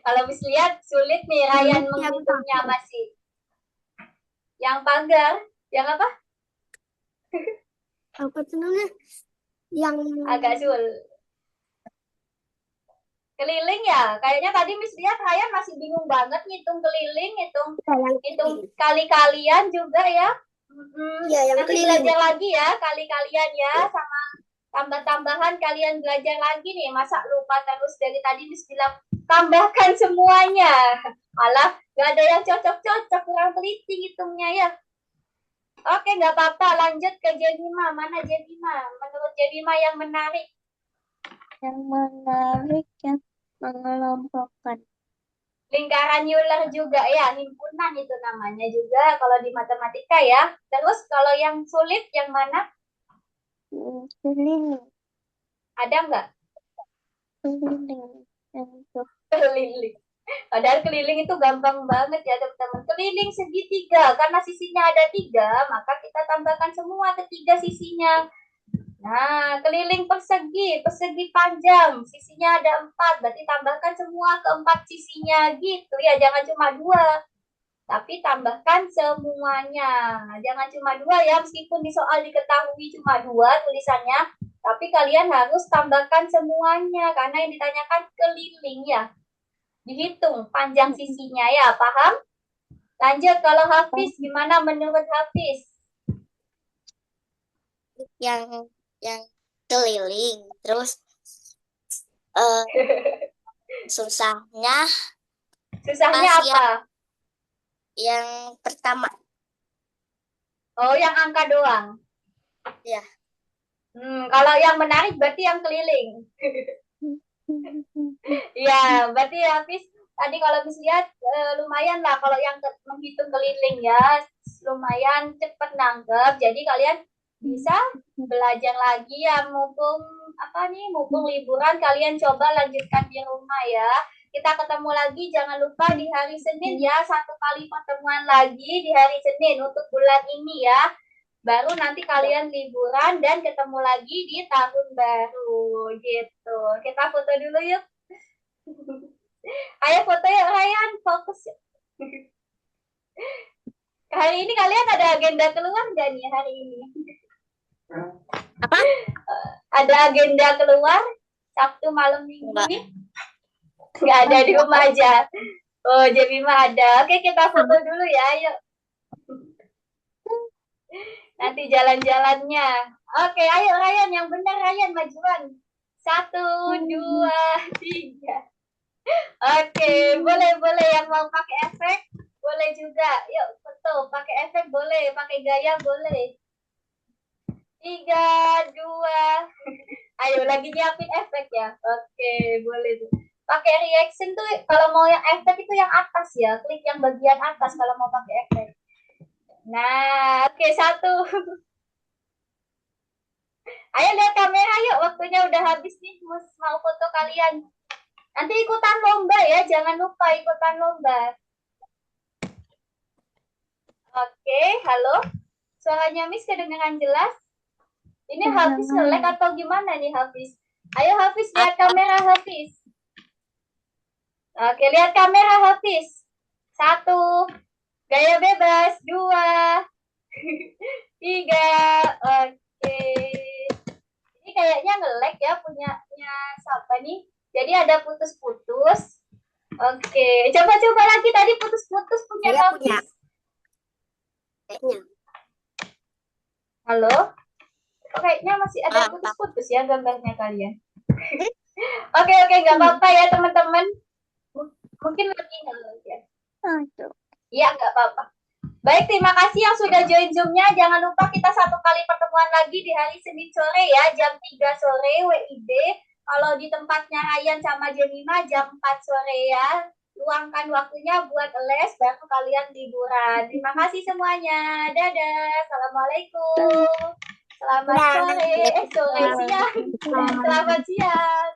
[SPEAKER 1] Kalau bisa lihat sulit nih, Ryan menghitungnya masih. Yang pagar, yang apa?
[SPEAKER 2] Apa tuh namanya? Yang
[SPEAKER 1] agak sulit. Keliling ya, kayaknya tadi Miss lihat Ryan masih bingung banget ngitung keliling, hitung kali-kalian juga ya.
[SPEAKER 2] yang
[SPEAKER 1] nanti
[SPEAKER 2] keliling.
[SPEAKER 1] Belajar lagi ya, kali-kalian ya, sama tambah-tambahan kalian belajar lagi nih. Masa lupa terus dari tadi Miss bilang tambahkan semuanya. Malah gak ada yang cocok-cocok, kurang teliti hitungnya ya. Oke, nggak apa-apa. Lanjut ke Jemima. Mana Jemima? Menurut Jemima yang menarik?
[SPEAKER 3] Yang menarik yang mengelompokkan.
[SPEAKER 1] Lingkaran Euler juga ya, himpunan itu namanya juga kalau di matematika ya. Terus kalau yang sulit yang mana?
[SPEAKER 3] Keliling,
[SPEAKER 1] Ada nggak?
[SPEAKER 3] keliling. Untuk
[SPEAKER 1] Keliling. Padahal keliling itu gampang banget ya teman-teman. Keliling segitiga, karena sisinya ada 3, maka kita tambahkan semua ketiga sisinya. Nah, keliling persegi, persegi panjang, sisinya ada 4, berarti tambahkan semua keempat sisinya gitu ya, jangan cuma 2. Tapi tambahkan semuanya. Jangan cuma 2 ya, meskipun di soal diketahui cuma 2 tulisannya, tapi kalian harus tambahkan semuanya, karena yang ditanyakan keliling ya. Dihitung panjang sisinya ya, paham? Lanjut, kalau Hafiz, gimana menurut Hafiz?
[SPEAKER 2] yang keliling. Terus eh susahnya
[SPEAKER 1] Susahnya
[SPEAKER 2] pas
[SPEAKER 1] apa?
[SPEAKER 2] yang pertama.
[SPEAKER 1] Oh, yang angka doang.
[SPEAKER 2] Ya.
[SPEAKER 1] Kalau yang menarik berarti yang keliling. Iya, berarti Hafiz tadi kalau bisa lihat lumayan lah kalau yang menghitung keliling ya, lumayan cepat nangkep. Jadi kalian bisa belajar lagi ya, mumpung mumpung liburan, kalian coba lanjutkan di rumah ya. Kita ketemu lagi, jangan lupa di hari Senin ya, 1 kali pertemuan lagi di hari Senin untuk bulan ini ya. Baru nanti kalian liburan dan ketemu lagi di tahun baru gitu. Kita foto dulu yuk. Ayo foto yuk Ryan, fokus yuk. Hari ini kalian ada agenda keluar nggak nih hari ini?
[SPEAKER 2] Apa?
[SPEAKER 1] Ada agenda keluar Sabtu malam minggu
[SPEAKER 2] Enggak.
[SPEAKER 1] nih? Nggak ada, di rumah aja. Oh, Jemima ada. Oke, kita foto dulu ya, yuk. Nanti jalan-jalannya. Oke, ayo Ryan, yang benar Ryan, majuan. 1, 2, 3. Oke, boleh yang mau pakai efek, boleh juga. Yuk, foto, pakai efek boleh, pakai gaya boleh. 3, 2. Ayo, lagi nyiapin efek ya. Oke, boleh tuh. Pakai reaction tuh, kalau mau yang efek itu yang atas ya. Klik yang bagian atas kalau mau pakai efek. Nah, oke, 1. Ayo lihat kamera yuk, waktunya udah habis nih, mau foto kalian. Nanti ikutan lomba ya, jangan lupa ikutan lomba. Oke, halo. Suaranya Miss kedengaran jelas? Ini Hafiz nge-lag atau gimana nih Hafiz? Ayo Hafiz, lihat kamera Hafiz. Oke, lihat kamera Hafiz. 1. Gaya bebas. 2. 3. Oke. Ini kayaknya nge-lag ya punyanya siapa nih? Jadi ada putus-putus. Oke, coba-coba lagi, tadi putus-putus punya
[SPEAKER 2] Saya
[SPEAKER 1] Hafiz.
[SPEAKER 2] punya. Kayaknya.
[SPEAKER 1] Halo? Kok kayaknya masih ada putus-putus ya gambarnya kalian. Oke, nggak apa-apa ya teman-teman. Mungkin lagi nge-lag ya. Iya, nggak apa-apa. Baik, terima kasih yang sudah join Zoom-nya. Jangan lupa kita 1 kali pertemuan lagi di hari Senin sore ya, jam 3 sore WIB. Kalau di tempatnya Ryan sama Jemima jam 4 sore ya. Luangkan waktunya buat les, baru kalian liburan. Terima kasih semuanya. Dadah. Assalamualaikum. Selamat sore. Sore siang. Selamat siang.